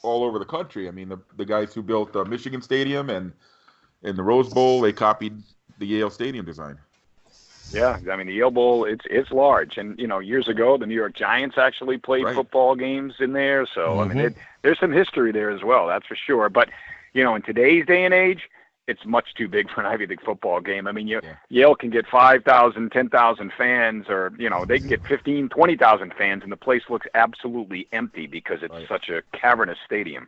all over the country. I mean, the guys who built Michigan Stadium and in the Rose Bowl, they copied the Yale Stadium design. Yeah, I mean the Yale Bowl, it's large, and years ago the New York Giants actually played football games in there. So I mean, there's some history there as well, that's for sure. But in today's day and age, it's much too big for an Ivy League football game. I mean, Yale can get 5,000, 10,000 fans, or, they can get 15, 20,000 fans, and the place looks absolutely empty because it's such a cavernous stadium.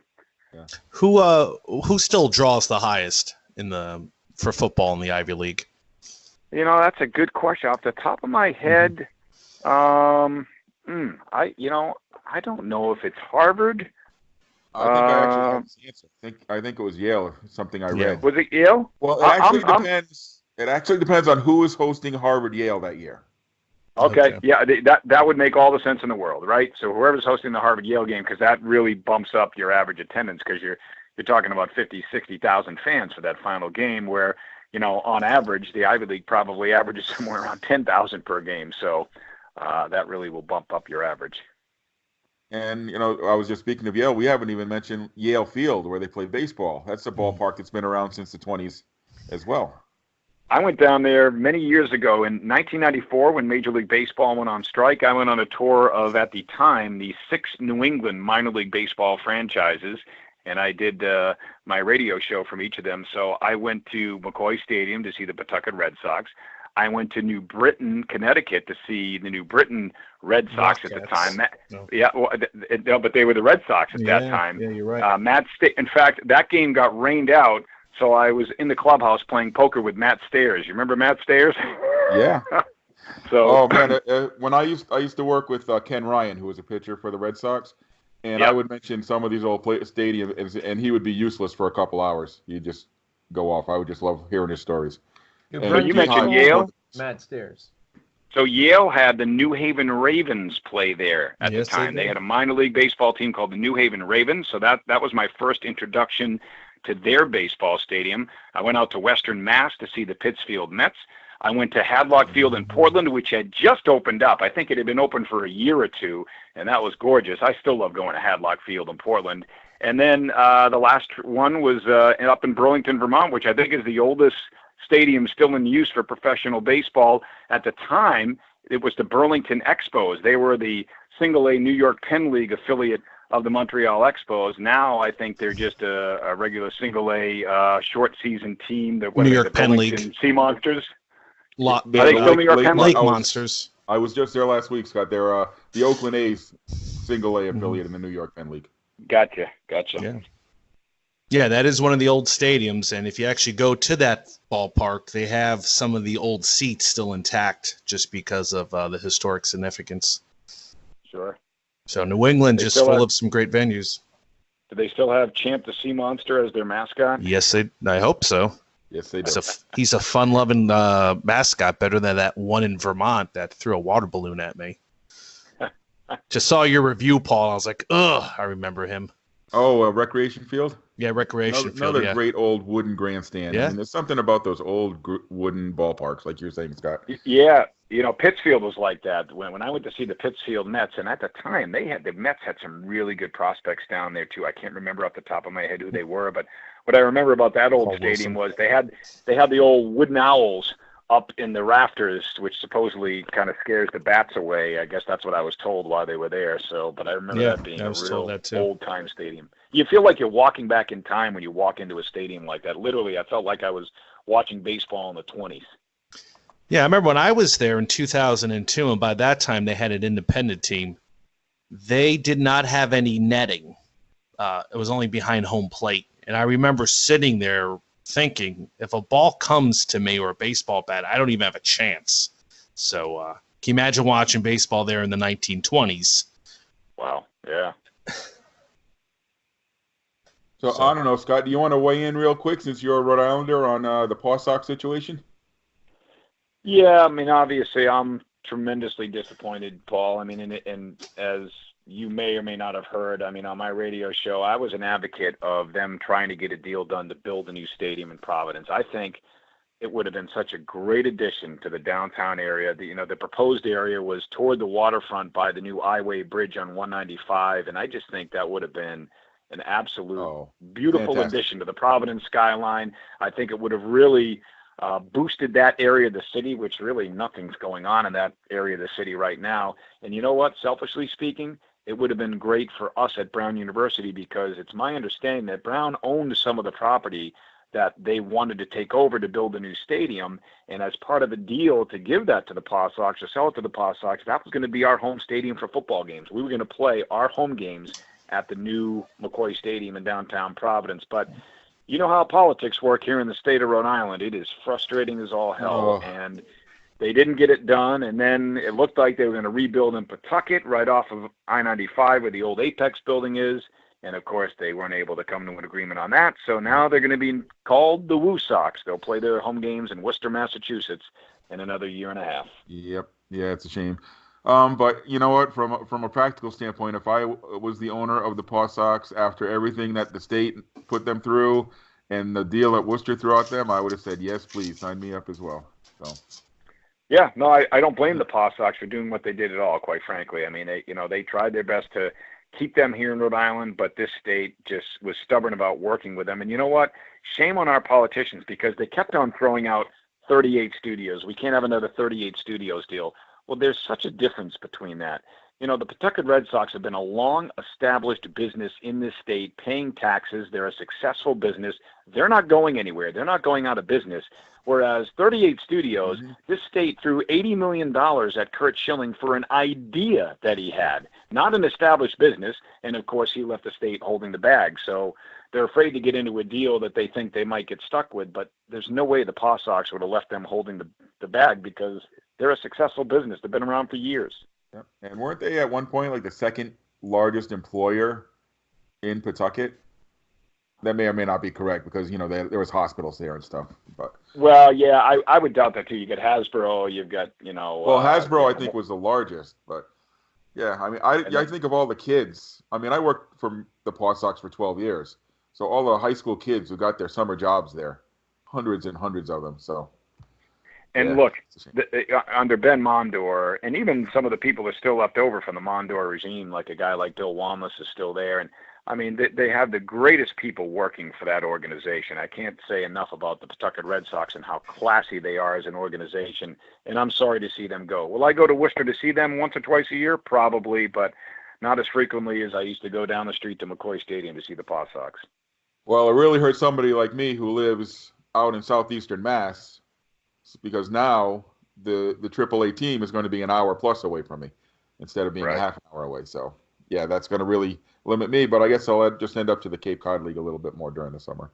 Yeah. Who still draws the highest for football in the Ivy League? That's a good question. Off the top of my head, I don't know if it's Harvard. I think I actually have this answer. I think it was Yale. Something I read. Was it Yale? Well, it actually depends. It actually depends on who is hosting Harvard Yale that year. Okay. Yeah, that would make all the sense in the world, right? So whoever's hosting the Harvard Yale game, because that really bumps up your average attendance, because you're talking about 50, 60,000 fans for that final game, where on average the Ivy League probably averages somewhere around 10,000 per game. So that really will bump up your average. And, I was just speaking of Yale. We haven't even mentioned Yale Field, where they play baseball. That's a ballpark that's been around since the 20s as well. I went down there many years ago in 1994 when Major League Baseball went on strike. I went on a tour of, at the time, the 6 New England minor league baseball franchises, and I did my radio show from each of them. So I went to McCoy Stadium to see the Pawtucket Red Sox. I went to New Britain, Connecticut, to see the New Britain Red Sox at the time. But they were the Red Sox at that time. Yeah, you're right. In fact, that game got rained out, so I was in the clubhouse playing poker with Matt Stairs. You remember Matt Stairs? Yeah. So, when I used to work with Ken Ryan, who was a pitcher for the Red Sox, and I would mention some of these old stadiums, and he would be useless for a couple hours. He'd just go off. I would just love hearing his stories. So you mentioned Yale? Matt Stairs. So Yale had the New Haven Ravens play there at the time. They had a minor league baseball team called the New Haven Ravens. So that was my first introduction to their baseball stadium. I went out to Western Mass to see the Pittsfield Mets. I went to Hadlock Field in Portland, which had just opened up. I think it had been open for a year or two, and that was gorgeous. I still love going to Hadlock Field in Portland. And then the last one was up in Burlington, Vermont, which I think is the oldest stadium still in use for professional baseball. At the time, it was the Burlington Expos. They were the single-A New York Penn League affiliate of the Montreal Expos. Now I think they're just a regular single-A short season team. New York Penn League. Sea Monsters. Are they still New York Penn League? Lake Monsters. I was just there last week, Scott. They're the Oakland A's single-A affiliate in the New York Penn League. Gotcha. Yeah, that is one of the old stadiums, and if you actually go to that ballpark, they have some of the old seats still intact just because of the historic significance. Sure. So New England just full of some great venues. Do they still have Champ the Sea Monster as their mascot? Yes, I hope so. Yes, they do. He's a fun-loving mascot, better than that one in Vermont that threw a water balloon at me. Just saw your review, Paul. I was like, ugh, I remember him. Oh, Recreation Field? Yeah, Recreation Field. Another great old wooden grandstand. Yeah. I mean, there's something about those old wooden ballparks, like you're saying, Scott. Yeah, Pittsfield was like that. When I went to see the Pittsfield Mets, and at the time the Mets had some really good prospects down there too. I can't remember off the top of my head who they were, but what I remember about that old stadium was they had the old wooden owls up in the rafters, which supposedly kind of scares the bats away. I guess that's what I was told while they were there. So, but I remember that being a real old-time stadium. You feel like you're walking back in time when you walk into a stadium like that. Literally, I felt like I was watching baseball in the 20s. Yeah, I remember when I was there in 2002, and by that time they had an independent team. They did not have any netting. It was only behind home plate. And I remember sitting there thinking, if a ball comes to me or a baseball bat, I don't even have a chance. So can you imagine watching baseball there in the 1920s? Wow, yeah. So I don't know, Scott, do you want to weigh in real quick since you're a Rhode Islander on the Paw Sox situation? Yeah, I mean, obviously I'm tremendously disappointed, Paul. I mean, and as you may or may not have heard, I mean, on my radio show, I was an advocate of them trying to get a deal done to build a new stadium in Providence. I think it would have been such a great addition to the downtown area. The proposed area was toward the waterfront by the new Iway Bridge on 195, and I just think that would have been an absolute beautiful addition to the Providence skyline. I think it would have really boosted that area of the city, which really nothing's going on in that area of the city right now. And you know what? Selfishly speaking, it would have been great for us at Brown University, because it's my understanding that Brown owned some of the property that they wanted to take over to build a new stadium. And as part of the deal to give that to the Paw Sox, or sell it to the Paw Sox, that was going to be our home stadium for football games. We were going to play our home games at the new McCoy Stadium in downtown Providence. But you know how politics work here in the state of Rhode Island. It is frustrating as all hell. And they didn't get it done. And then it looked like they were going to rebuild in Pawtucket right off of I-95 where the old Apex building is. And, of course, they weren't able to come to an agreement on that. So now they're going to be called the Woo Sox. They'll play their home games in Worcester, Massachusetts in another year and a half. Yep. Yeah, it's a shame. But you know what? From a practical standpoint, if I was the owner of the Paw Sox after everything that the state put them through and the deal that Worcester threw at them, I would have said, yes, please, sign me up as well. So. Yeah, no, I don't blame the Paw Sox for doing what they did at all, quite frankly. I mean, they tried their best to keep them here in Rhode Island, but this state just was stubborn about working with them. And you know what? Shame on our politicians, because they kept on throwing out 38 studios. We can't have another 38 studios deal. Well, there's such a difference between that. You know, the Pawtucket Red Sox have been a long-established business in this state, paying taxes. They're a successful business. They're not going anywhere. They're not going out of business. Whereas 38 Studios, this state threw $80 million at Kurt Schilling for an idea that he had, not an established business. And, of course, he left the state holding the bag. So they're afraid to get into a deal that they think they might get stuck with. But there's no way the Paw Sox would have left them holding the bag, because they're a successful business. They've been around for years. Yep. And weren't they at one point like the second largest employer in Pawtucket? That may or may not be correct, because, you know, there was hospitals there and stuff. But well, yeah, I would doubt that too. You got Hasbro, you've got, you know. Well, Hasbro, I think, was the largest. But, yeah, I mean, I think of all the kids. I mean, I worked for the Paw Sox for 12 years. So all the high school kids who got their summer jobs there, hundreds and hundreds of them. So. And yeah, look, under Ben Mondor, and even some of the people are still left over from the Mondor regime, like a guy like Bill Walmus is still there. And, I mean, they have the greatest people working for that organization. I can't say enough about the Pawtucket Red Sox and how classy they are as an organization. And I'm sorry to see them go. Will I go to Worcester to see them once or twice a year? Probably, but not as frequently as I used to go down the street to McCoy Stadium to see the Paw Sox. Well, it really hurt somebody like me who lives out in southeastern Mass, because now the AAA team is going to be an hour plus away from me instead of being a half an hour away. So, yeah, that's going to really limit me. But I guess I'll just end up to the Cape Cod League a little bit more during the summer.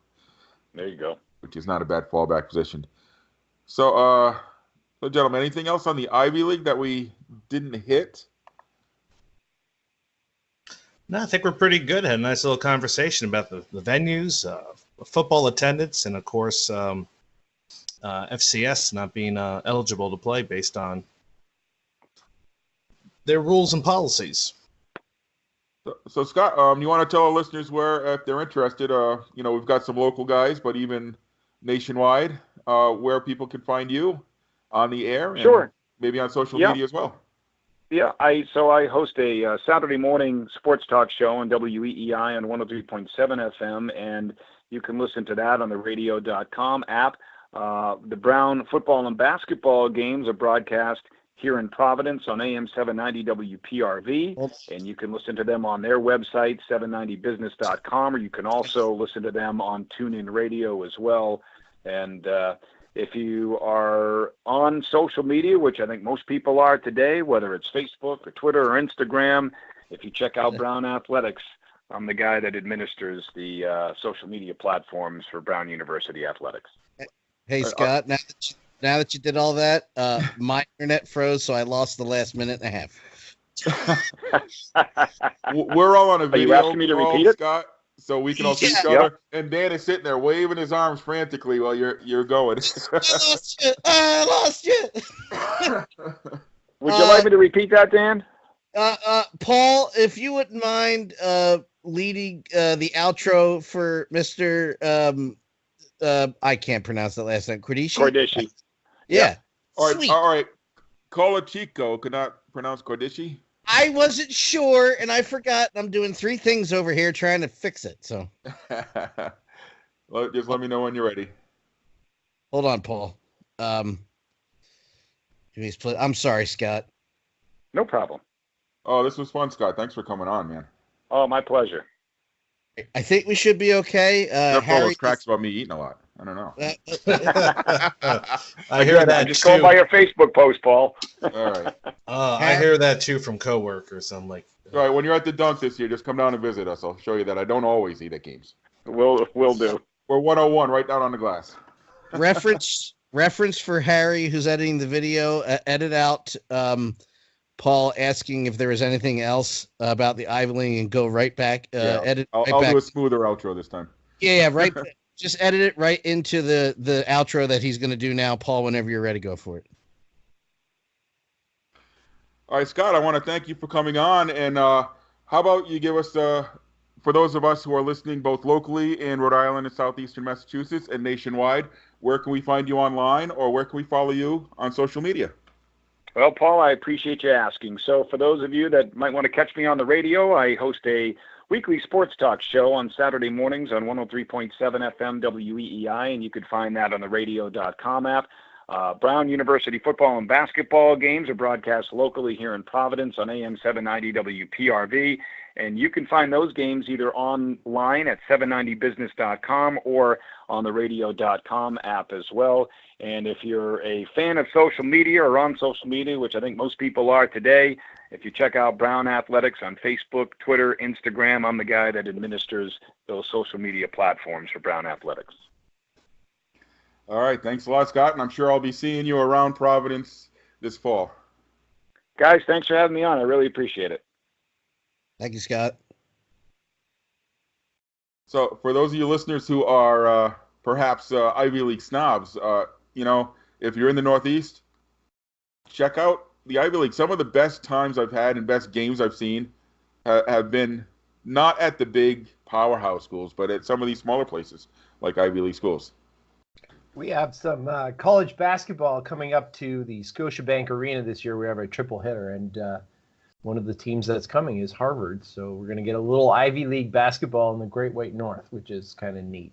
There you go. Which is not a bad fallback position. So, gentlemen, anything else on the Ivy League that we didn't hit? No, I think we're pretty good. Had a nice little conversation about the venues, football attendance, and, of course, FCS not being eligible to play based on their rules and policies. So Scott, you want to tell our listeners where, if they're interested, you know, we've got some local guys, but even nationwide, where people can find you on the air, and sure, maybe on social media as well. Yeah, I host a Saturday morning sports talk show on WEEI on 103.7 FM, and you can listen to that on the radio.com app. The Brown football and basketball games are broadcast here in Providence on AM 790 WPRV, and you can listen to them on their website, 790business.com, or you can also listen to them on TuneIn Radio as well. And if you are on social media, which I think most people are today, whether it's Facebook or Twitter or Instagram, if you check out Brown Athletics, I'm the guy that administers the social media platforms for Brown University Athletics. Hey, Scott, now that you did all that, my internet froze, so I lost the last minute and a half. We're all on a video. Are you asking me to repeat it, Scott? So we can all see each other. Yep. And Dan is sitting there waving his arms frantically while you're going. I lost you. Would you like me to repeat that, Dan? Paul, if you wouldn't mind leading the outro for Mr. I can't pronounce that last name. Cordischi. Yeah. All right. Colachico could not pronounce Cordischi. I wasn't sure, and I forgot. I'm doing 3 things over here trying to fix it. So, well, just let me know when you're ready. Hold on, Paul. I'm sorry, Scott. No problem. Oh, this was fun, Scott. Thanks for coming on, man. Oh, my pleasure. I think we should be okay. Except for all Harry, those cracks about me eating a lot. I don't know. I hear Again, that I'm just going too. by your Facebook post, Paul. All right. I hear that too from coworkers. I'm like, All right. When you're at the dunk this year, just come down and visit us. I'll show you that I don't always eat at games. Will do. We're 101 right down on the glass. reference for Harry, who's editing the video. Edit out Paul asking if there was anything else about the Ivy League, and go right back. Edit. I'll back. do a smoother outro this time. Yeah, right. Just edit it right into the outro that he's going to do now, Paul. Whenever you're ready, go for it. All right, Scott, I want to thank you for coming on. And how about you give us, for those of us who are listening both locally in Rhode Island and southeastern Massachusetts and nationwide, where can we find you online, or where can we follow you on social media? Well, Paul, I appreciate you asking. So for those of you that might want to catch me on the radio, I host a weekly sports talk show on Saturday mornings on 103.7 FM WEEI, and you can find that on the radio.com app. Brown University football and basketball games are broadcast locally here in Providence on AM 790 WPRV, and you can find those games either online at 790business.com or on the radio.com app as well. And if you're a fan of social media or on social media, which I think most people are today, if you check out Brown Athletics on Facebook, Twitter, Instagram, I'm the guy that administers those social media platforms for Brown Athletics. All right. Thanks a lot, Scott. And I'm sure I'll be seeing you around Providence this fall. Guys, thanks for having me on. I really appreciate it. Thank you, Scott. So for those of you listeners who are perhaps Ivy League snobs, if you're in the Northeast, check out the Ivy League. Some of the best times I've had and best games I've seen have been not at the big powerhouse schools, but at some of these smaller places like Ivy League schools. We have some college basketball coming up to the Scotiabank Arena this year. We have a triple hitter, and one of the teams that's coming is Harvard. So we're going to get a little Ivy League basketball in the Great White North, which is kind of neat.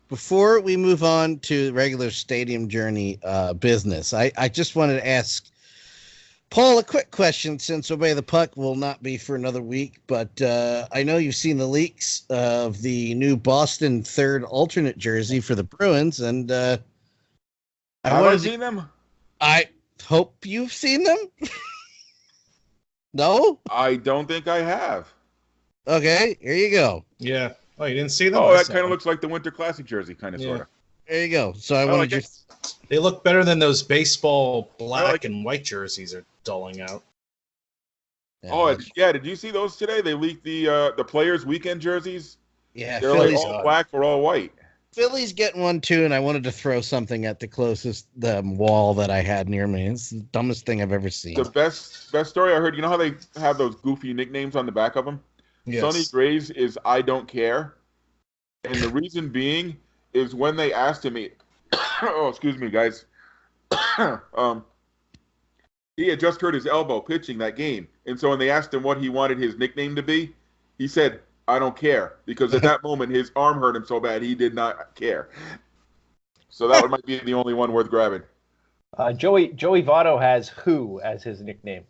Before we move on to regular Stadium Journey business, I just wanted to ask Paul a quick question, since Obey the Puck will not be for another week, but I know you've seen the leaks of the new Boston third alternate jersey for the Bruins, and Have I seen them? I hope you've seen them. No? I don't think I have. Okay, here you go. yeah. Oh, you didn't see them? Oh, I that saw kind of them. looks like the Winter Classic jersey, kind of, Yeah. sort of. There you go. So I I wanted like you. it. They look better than those baseball black like and white jerseys are dulling out. Oh, yeah. Did you see those today? They leaked the Players Weekend jerseys. yeah. They're like Phillies, all black for all white. Philly's getting one too, and I wanted to throw something at the closest wall that I had near me. It's the dumbest thing I've ever seen. The best story I heard. You know how they have those goofy nicknames on the back of them? Yes. Sonny Gray's is I don't care, and the reason being is when they asked him, oh, excuse me, guys. He had just hurt his elbow pitching that game, and so when they asked him what he wanted his nickname to be, he said, "I don't care," because at that moment his arm hurt him so bad he did not care. So that one might be the only one worth grabbing. Joey Votto has Who as his nickname.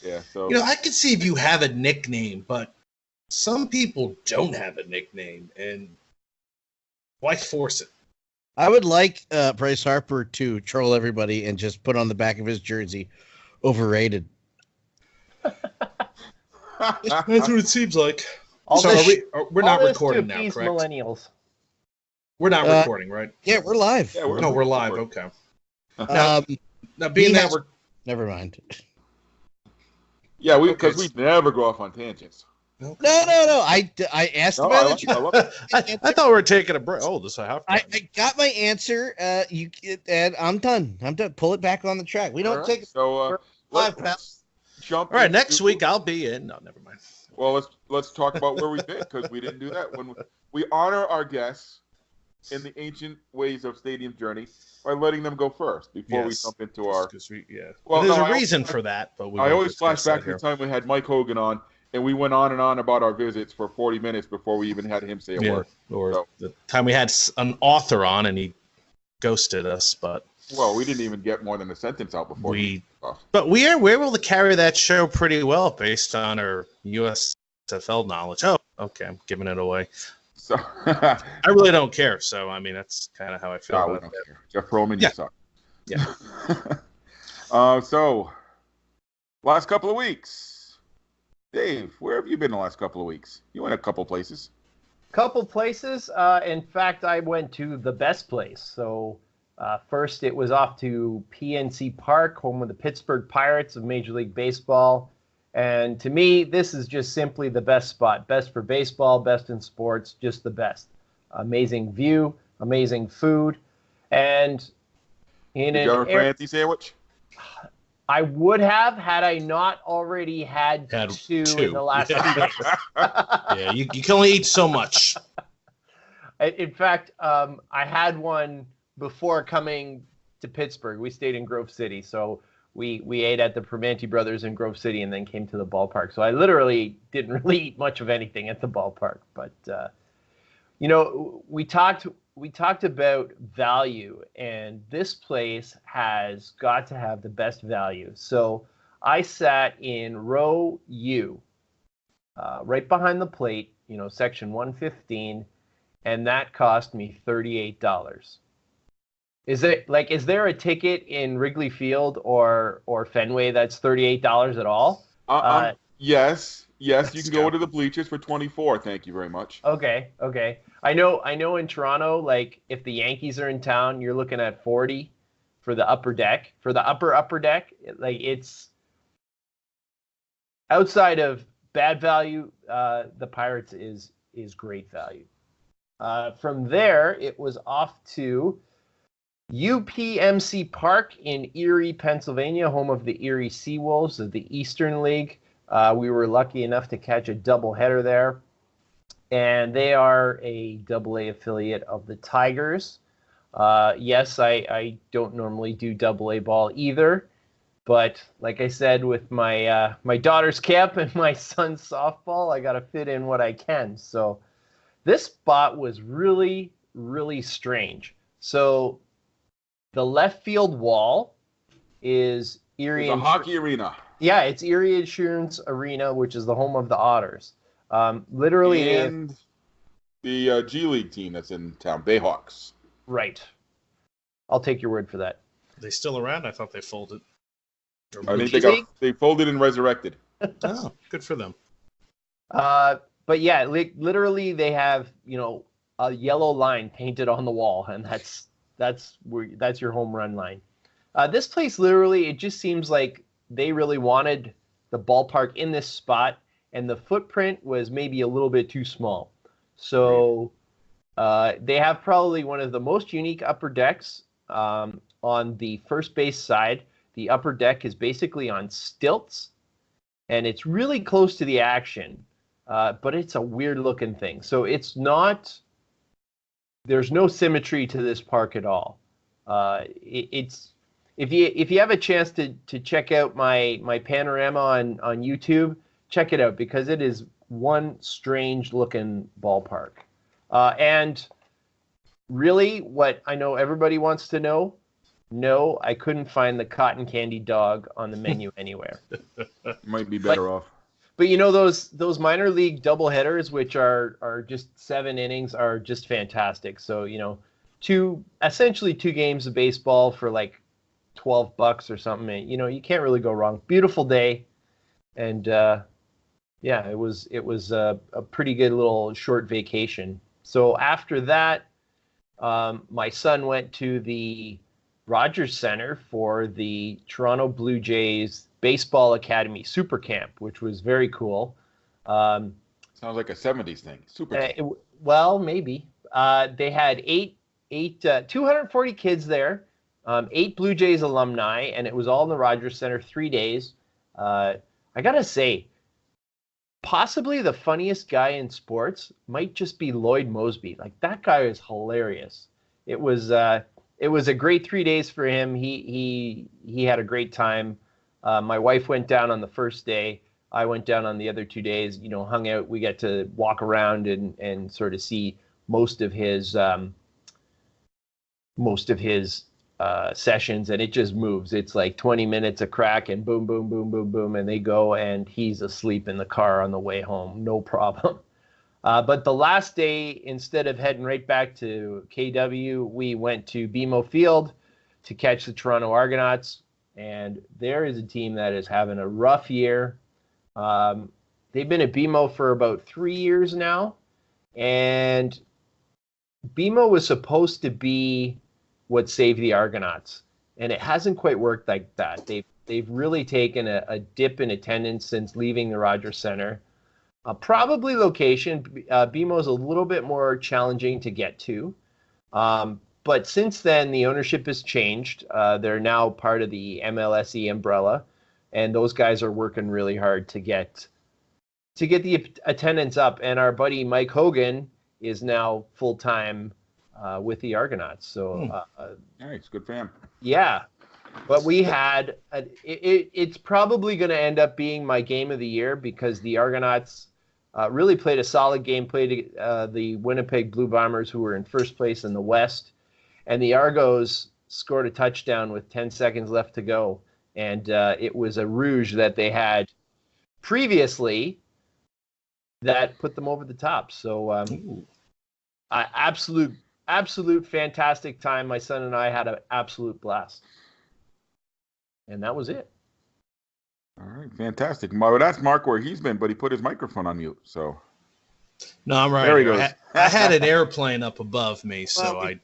Yeah. So I could see if you have a nickname, but some people don't have a nickname, and why force it? I would like Bryce Harper to troll everybody and just put on the back of his jersey, overrated. That's what it seems like. All So this- we're all not this recording to now, appease correct? millennials. We're not Uh, recording, right? Yeah, we're live. Yeah, No, we're live. Okay. Um, Now, being he that has- we're never mind. yeah, because Okay. we never go off on tangents. No. I asked No, about it. I love it. I thought we were taking a break. Oh, this I have. I got my answer. And I'm done. Pull it back on the track. We don't All right, take. So Live, let's jump. All right, next into- week I'll be in. No, never mind. Well, let's talk about where we've been, because we didn't do that. When we honor our guests in the ancient ways of Stadium Journey by letting them go first before we Yes. jump into our. Because we, yeah. Well, Well, there's no, a I- reason for that, but we I won't always flash discuss that back to here. the time we had Mike Hogan on, and we went on and on about our visits for 40 minutes before we even had him say a Yeah, word. or So- the time we had an author on and he ghosted us, but Well, we didn't even get more than a sentence out before. we Off. But we're able to carry that show pretty well based on our USFL knowledge. Oh, okay, I'm giving it away. So I really don't care. So I mean, that's kind of how I feel we about don't that. care. Jeff Pearlman, Yeah. you suck. Yeah. So last couple of weeks, Dave, where have you been the last couple of weeks? You went a couple places. Couple places. In fact, I went to the best place. So first, it was off to PNC Park, home of the Pittsburgh Pirates of Major League Baseball. And to me, this is just simply the best spot. Best for baseball, best in sports, just the best. Amazing view, amazing food. And in Did you have a fancy sandwich? I would have had I not already had two in the last 2 days. Yeah, you can only eat so much. In fact, I had one before coming to Pittsburgh. We stayed in Grove City, so we ate at the Primanti Brothers in Grove City and then came to the ballpark. So I literally didn't really eat much of anything at the ballpark. But we talked about value, and this place has got to have the best value. So I sat in row U, right behind the plate, section 115, and that cost me $38. Is there a ticket in Wrigley Field or Fenway that's $38 at all? Yes, you can go to the bleachers for $24. Thank you very much. Okay. I know in Toronto, like if the Yankees are in town, you're looking at $40 for the upper deck. For the upper deck, like it's outside of bad value, the Pirates is great value. From there, it was off to UPMC Park in Erie, Pennsylvania, home of the Erie Seawolves of the Eastern League. We were lucky enough to catch a doubleheader there, and they are a AA affiliate of the Tigers. Yes, I don't normally do AA ball either, but like I said, with my my daughter's camp and my son's softball, I got to fit in what I can. So this spot was really, really strange. So the left field wall is Erie. It's a hockey arena. Yeah, it's Erie Insurance Arena, which is the home of the Otters. Literally, and the G League team that's in town, Bayhawks. Right. I'll take your word for that. Are they still around? I thought they folded. I think they folded and resurrected. Oh, good for them. But yeah, literally, they have a yellow line painted on the wall, and that's your home run line. This place, literally, it just seems like they really wanted the ballpark in this spot, and the footprint was maybe a little bit too small. So they have probably one of the most unique upper decks on the first base side. The upper deck is basically on stilts, and it's really close to the action, but it's a weird-looking thing. So it's not – there's no symmetry to this park at all. It's – If you have a chance to check out my panorama on YouTube, check it out because it is one strange looking ballpark. And really, what I know everybody wants to know, no, I couldn't find the cotton candy dog on the menu anywhere. Might be better off. But those minor league doubleheaders, which are just 7 innings, are just fantastic. So essentially 2 games of baseball for like $12 or something. You can't really go wrong. Beautiful day, and it was a pretty good little short vacation. So after that, my son went to the Rogers Center for the Toronto Blue Jays Baseball Academy Super Camp, which was very cool. Sounds like a 70s thing. Super Camp. Well, maybe. They had 240 kids there. 8 Blue Jays alumni, and it was all in the Rogers Center, 3 days. I gotta say, possibly the funniest guy in sports might just be Lloyd Mosby. Like, that guy is hilarious. It was a great 3 days for him. He had a great time. My wife went down on the first day. I went down on the other 2 days. Hung out. We got to walk around and sort of see most of his sessions, and it just moves. It's like 20 minutes a crack, and boom, boom, boom, boom, boom, and they go, and he's asleep in the car on the way home, no problem. But the last day, instead of heading right back to KW, we went to BMO Field to catch the Toronto Argonauts, and there is a team that is having a rough year. They've been at BMO for about 3 years now, and BMO was supposed to be what saved the Argonauts, and it hasn't quite worked like that. They've really taken a dip in attendance since leaving the Rogers Centre. Probably location. BMO is a little bit more challenging to get to. But since then, the ownership has changed. They're now part of the MLSE umbrella, and those guys are working really hard to get the attendance up. And our buddy Mike Hogan is now full-time with the Argonauts. So nice, good fan. Yeah. But we had it's probably going to end up being my game of the year, because the Argonauts really played a solid game, played the Winnipeg Blue Bombers, who were in first place in the West, and the Argos scored a touchdown with 10 seconds left to go, and it was a ruse that they had previously that put them over the top. So absolute fantastic time. My son and I had an absolute blast. And that was it. All right, fantastic. Well, that's Mark where he's been, but he put his microphone on mute. So no, I'm right. There he goes. I had an airplane up above me, so I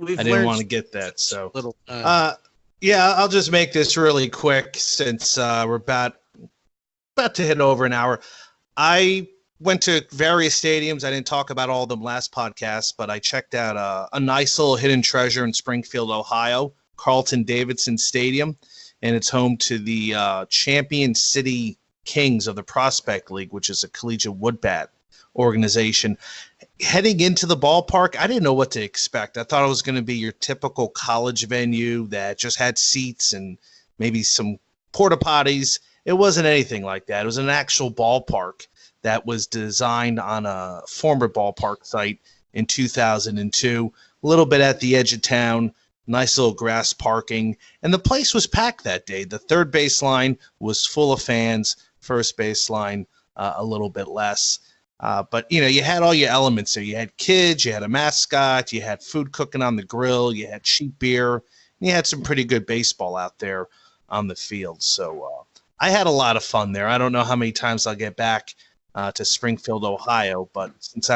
didn't want to get that. So yeah, I'll just make this really quick since we're about to hit over an hour. I went to various stadiums. I didn't talk about all of them last podcast, but I checked out a nice little hidden treasure in Springfield, Ohio, Carlton-Davidson Stadium. And it's home to the Champion City Kings of the Prospect League, which is a collegiate woodbat organization. Heading into the ballpark, I didn't know what to expect. I thought it was going to be your typical college venue that just had seats and maybe some porta potties. It wasn't anything like that. It was an actual ballpark that was designed on a former ballpark site in 2002, a little bit at the edge of town. Nice little grass parking, and the place was packed that day. The third baseline was full of fans, first baseline a little bit less. But, you had all your elements there. You had kids, you had a mascot, you had food cooking on the grill, you had cheap beer, and you had some pretty good baseball out there on the field. So I had a lot of fun there. I don't know how many times I'll get back to Springfield, Ohio, but since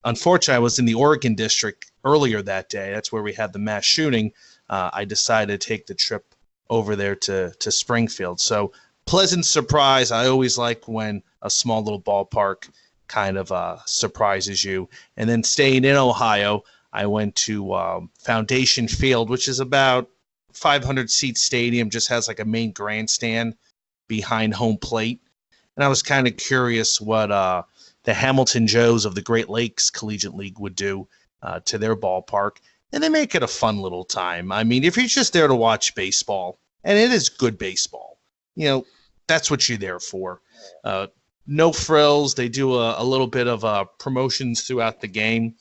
unfortunately, I was in the Oregon district earlier that day. That's where we had the mass shooting. I decided to take the trip over there to Springfield. So pleasant surprise. I always like when a small little ballpark kind of surprises you. And then staying in Ohio, I went to Foundation Field, which is about 500-seat stadium, just has like a main grandstand behind home plate. And I was kind of curious what the Hamilton Joes of the Great Lakes Collegiate League would do to their ballpark, and they make it a fun little time. I mean, if you're just there to watch baseball, and it is good baseball, that's what you're there for. No frills. They do a little bit of promotions throughout the game.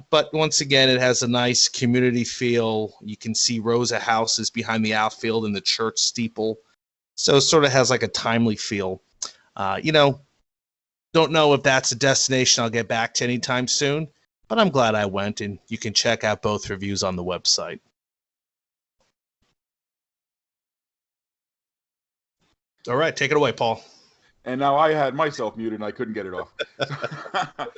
But once again, it has a nice community feel. You can see rows of houses behind the outfield and the church steeple. So it sort of has like a timely feel. Don't know if that's a destination I'll get back to anytime soon, but I'm glad I went, and you can check out both reviews on the website. All right, take it away, Paul. And now I had myself muted and I couldn't get it off.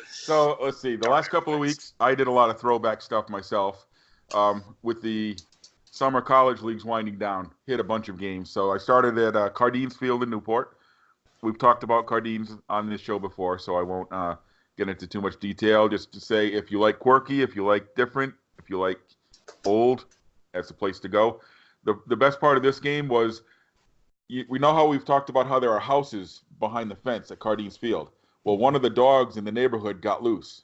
So let's see. The last couple of weeks, I did a lot of throwback stuff myself with the summer college leagues winding down. Hit a bunch of games. So I started at Cardines Field in Newport. We've talked about Cardines on this show before, so I won't get into too much detail. Just to say, if you like quirky, if you like different, if you like old, that's the place to go. The best part of this game was, we know how we've talked about how there are houses behind the fence at Cardines Field. Well, one of the dogs in the neighborhood got loose,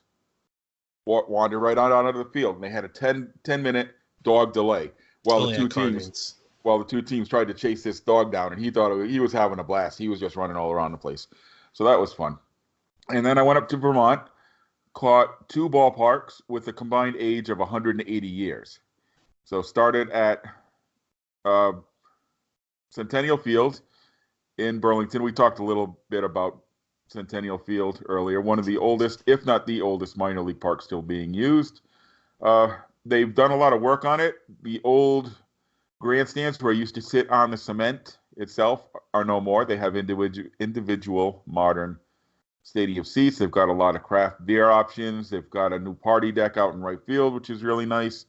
wandered right out onto the field, and they had a 10-minute dog delay while the two teams tried to chase this dog down, and he thought he was having a blast. He was just running all around the place. So that was fun. And then I went up to Vermont, caught two ballparks with a combined age of 180 years. So started at uh, Centennial Field in Burlington. We talked a little bit about Centennial Field earlier, one of the oldest, if not the oldest, minor league park still being used. They've done a lot of work on it. The old grandstands where I used to sit on the cement itself are no more. They have individual modern stadium seats. They've got a lot of craft beer options. They've got a new party deck out in right field, which is really nice.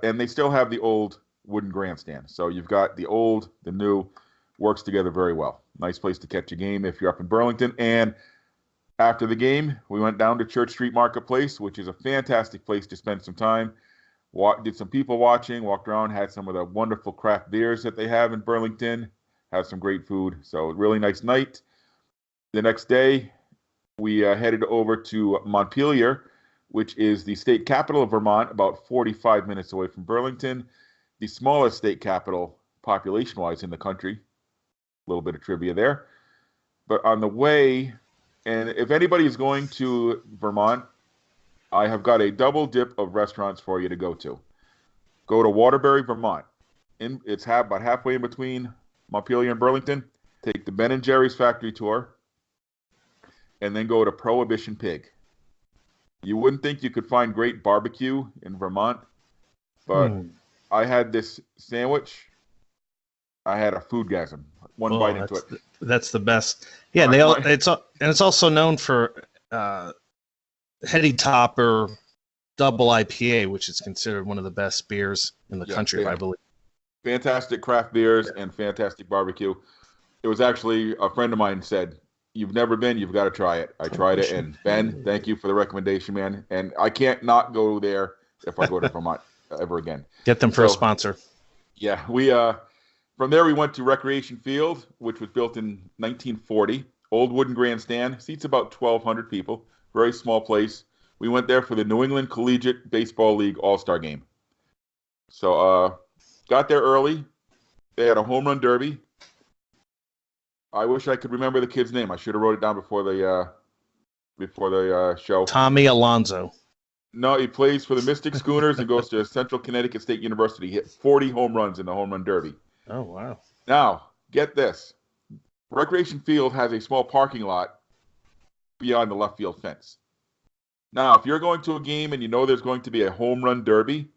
And they still have the old wooden grandstand. So you've got the old, the new, works together very well. Nice place to catch a game if you're up in Burlington. And after the game, we went down to Church Street Marketplace, which is a fantastic place to spend some time. Did some people watching, walked around, had some of the wonderful craft beers that they have in Burlington, had some great food. So really nice night. The next day, we headed over to Montpelier, which is the state capital of Vermont, about 45 minutes away from Burlington, the smallest state capital population-wise in the country. A little bit of trivia there. But on the way, and if anybody is going to Vermont, I have got a double dip of restaurants for you to go to. Go to Waterbury, Vermont. It's about halfway in between Montpelier and Burlington. Take the Ben & Jerry's factory tour, and then go to Prohibition Pig. You wouldn't think you could find great barbecue in Vermont, but I had this sandwich. I had a foodgasm. One bite into it. That's the best. Yeah, it's also known for Heady Topper Double IPA, which is considered one of the best beers in the country, I believe. Fantastic craft beers and fantastic barbecue. It was actually a friend of mine said, "You've never been, you've got to try it." I tried it, and Ben, thank you for the recommendation, man. And I can't not go there if I go to Vermont ever again. Get them for a sponsor. Yeah, we from there we went to Recreation Field, which was built in 1940. Old wooden grandstand, seats about 1,200 people. Very small place. We went there for the New England Collegiate Baseball League All-Star Game. So got there early. They had a home run derby. I wish I could remember the kid's name. I should have wrote it down before the show. Tommy Alonso. No, he plays for the Mystic Schooners and goes to Central Connecticut State University. He hit 40 home runs in the home run derby. Oh, wow. Now, get this. Recreation Field has a small parking lot beyond the left field fence. Now, if you're going to a game and you know there's going to be a home run derby,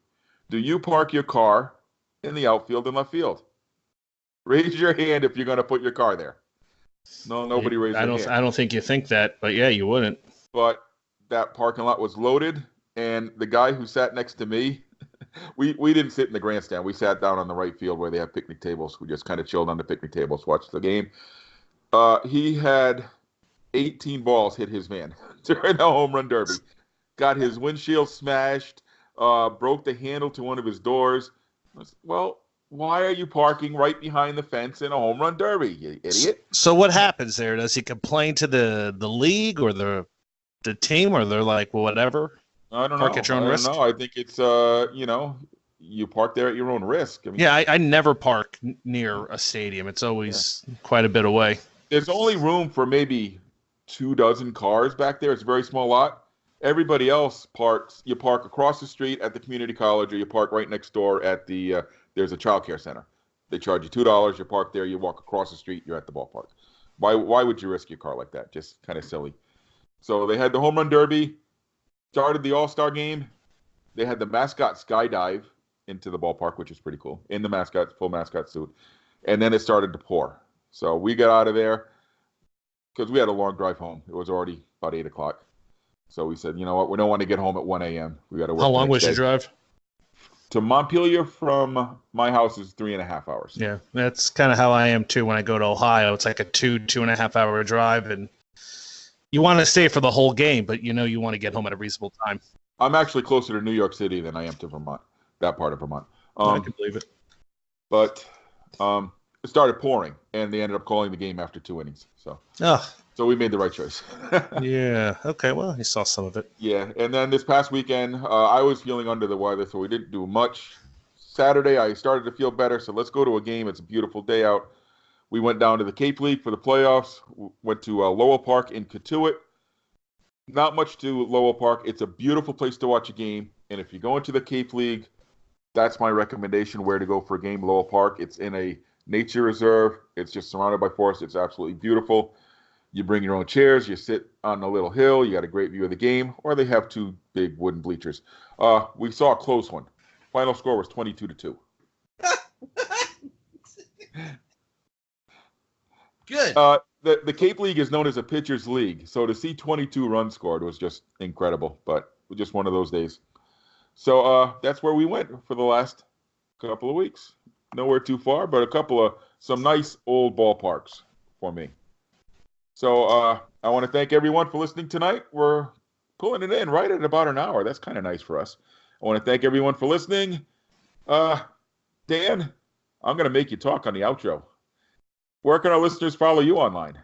do you park your car in the outfield and left field? Raise your hand if you're going to put your car there. No, nobody raised their hand. I don't think you think that, but yeah, you wouldn't. But that parking lot was loaded, and the guy who sat next to me, we didn't sit in the grandstand. We sat down on the right field where they have picnic tables. We just kind of chilled on the picnic tables, watched the game. He had 18 balls hit his van during the home run derby. Got his windshield smashed, broke the handle to one of his doors. Well, why are you parking right behind the fence in a home run derby, you idiot? So what happens there? Does he complain to the league or the team, or they're like, well, whatever? I don't know. Park at your own risk? I think it's, you park there at your own risk. I mean, yeah, I never park near a stadium. It's always quite a bit away. There's only room for maybe 24 cars back there. It's a very small lot. Everybody else parks. You park across the street at the community college, or you park right next door at the, there's a child care center. They charge you $2. You park there. You walk across the street. You're at the ballpark. Why would you risk your car like that? Just kind of silly. So they had the home run derby. Started the All-Star game. They had the mascot skydive into the ballpark, which is pretty cool, in the full mascot suit. And then it started to pour. So we got out of there because we had a long drive home. It was already about 8 o'clock. So we said, you know what? We don't want to get home at 1 a.m. We got to work. How long was your drive? To Montpelier from my house is 3.5 hours. Yeah, that's kind of how I am too when I go to Ohio. It's like a 2.5 hour drive, and you want to stay for the whole game, but you want to get home at a reasonable time. I'm actually closer to New York City than I am to Vermont, that part of Vermont. I can believe it. But it started pouring, and they ended up calling the game after 2 innings. So we made the right choice. Yeah. Okay. Well, you saw some of it. Yeah. And then this past weekend, I was feeling under the weather, so we didn't do much. Saturday, I started to feel better, so let's go to a game. It's a beautiful day out. We went down to the Cape League for the playoffs. Went to Lowell Park in Cotuit. Not much to Lowell Park. It's a beautiful place to watch a game. And if you go into the Cape League, that's my recommendation where to go for a game. Lowell Park. It's in a nature reserve. It's just surrounded by forest. It's absolutely beautiful. You bring your own chairs. You sit on a little hill. You got a great view of the game. Or they have two big wooden bleachers. We saw a close one. Final score was 22-2. Good. The Cape League is known as a pitcher's league, so to see 22 runs scored was just incredible. But just one of those days. So that's where we went for the last couple of weeks. Nowhere too far, but some nice old ballparks for me. So I want to thank everyone for listening tonight. We're pulling it in right at about an hour. That's kind of nice for us. I want to thank everyone for listening. Dan, I'm going to make you talk on the outro. Where can our listeners follow you online?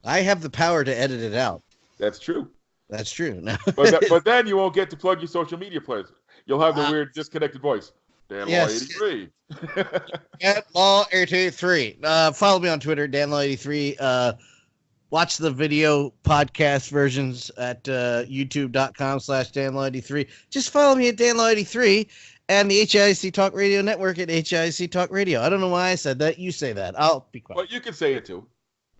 I have the power to edit it out. That's true. That's true. No. But then you won't get to plug your social media plays. You'll have the weird disconnected voice. Dan Law 83. Dan Law 83. Follow me on Twitter, Dan Law 83. Watch the video podcast versions at youtube.com/Dan Law 83. Just follow me at Dan Law 83 and the HIC Talk Radio Network at HIC Talk Radio. I don't know why I said that. You say that. I'll be quiet. Well, you can say it too.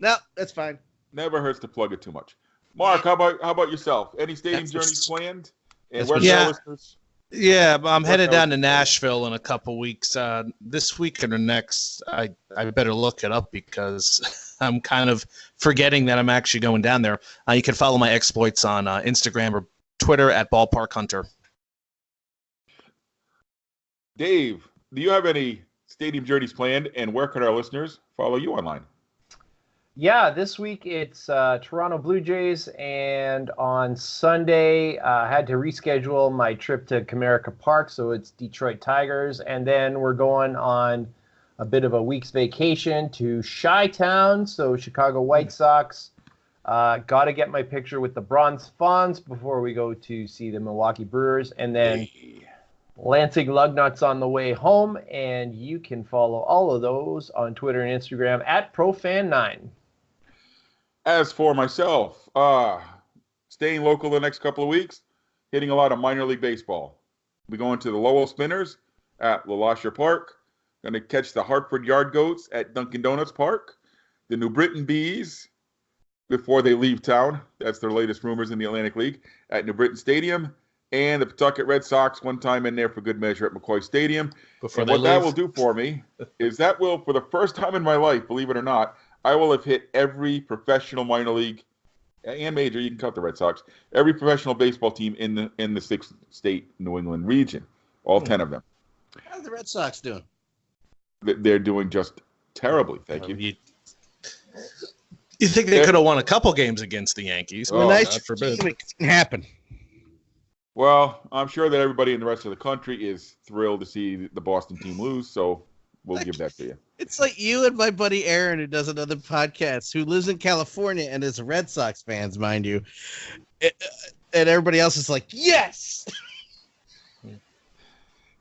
No, that's fine. Never hurts to plug it too much. Mark, how about yourself? Any stadium journeys planned? And where can our listeners? Yeah, I'm headed down to Nashville in a couple weeks. This week or the next, I better look it up because I'm kind of forgetting that I'm actually going down there. You can follow my exploits on Instagram or Twitter at Ballpark Hunter. Dave, do you have any stadium journeys planned, and where can our listeners follow you online? Yeah, this week it's Toronto Blue Jays, and on Sunday I had to reschedule my trip to Comerica Park, so it's Detroit Tigers, and then we're going on a bit of a week's vacation to Chi-Town, so Chicago White Sox. Got to get my picture with the Bronze Fonz before we go to see the Milwaukee Brewers, and then Lansing Lugnuts on the way home, and you can follow all of those on Twitter and Instagram at ProFan9. As for myself, staying local the next couple of weeks, hitting a lot of minor league baseball. We're going to the Lowell Spinners at LaLasha Park. Going to catch the Hartford Yard Goats at Dunkin' Donuts Park. The New Britain Bees, before they leave town, that's their latest rumors in the Atlantic League, at New Britain Stadium. And the Pawtucket Red Sox, one time in there for good measure at McCoy Stadium. That will do for me is that will, for the first time in my life, believe it or not, I will have hit every professional minor league and major, you can count the Red Sox, every professional baseball team in the 6-state New England region, all 10 of them. How's the Red Sox doing? They're doing just terribly, thank you. You think they could have won a couple games against the Yankees? Oh, nice. God forbid. It can happen. Well, I'm sure that everybody in the rest of the country is thrilled to see the Boston team lose, so we'll give that to you. It's like you and my buddy Aaron, who does another podcast, who lives in California and is a Red Sox fans, mind you. And everybody else is like, yes!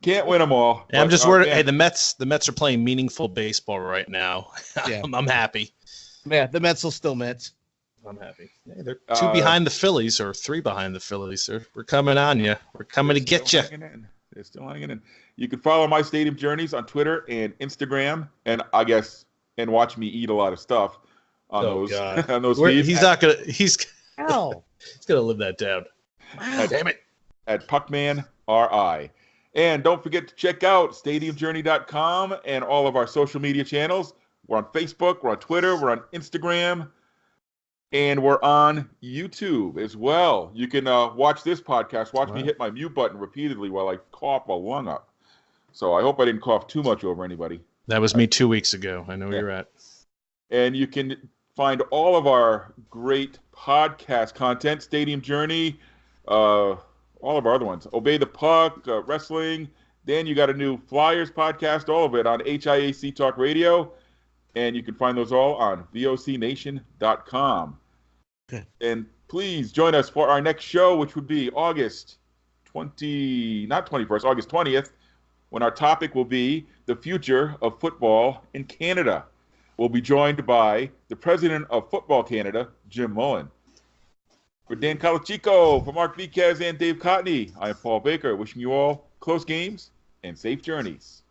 Can't win them all. Yeah, I'm just worried. Hey, the Mets are playing meaningful baseball right now. Yeah. I'm happy. Yeah, the Mets will still Mets. I'm happy. Hey, they're 2 behind the Phillies or 3 behind the Phillies. We're coming on you. We're coming to get you. They're still hanging in. You can follow my stadium journeys on Twitter and Instagram, and watch me eat a lot of stuff on those feeds. He's not gonna. He's gonna live that down. Wow. Damn it. At Puckman RI. And don't forget to check out stadiumjourney.com and all of our social media channels. We're on Facebook, we're on Twitter, we're on Instagram, and we're on YouTube as well. You can watch this podcast. Watch me hit my mute button repeatedly while I cough a lung up. So I hope I didn't cough too much over anybody. That was me 2 weeks ago. I know where you're at. And you can find all of our great podcast content, Stadium Journey, all of our other ones, Obey the Puck, Wrestling. Then you got a new Flyers podcast, all of it on HIAC Talk Radio. And you can find those all on vocnation.com. Okay. And please join us for our next show, which would be August 20th, when our topic will be the future of football in Canada. We'll be joined by the president of Football Canada, Jim Mullen. For Dan Calachico, for Mark Viquez and Dave Cotney, I am Paul Baker, wishing you all close games and safe journeys.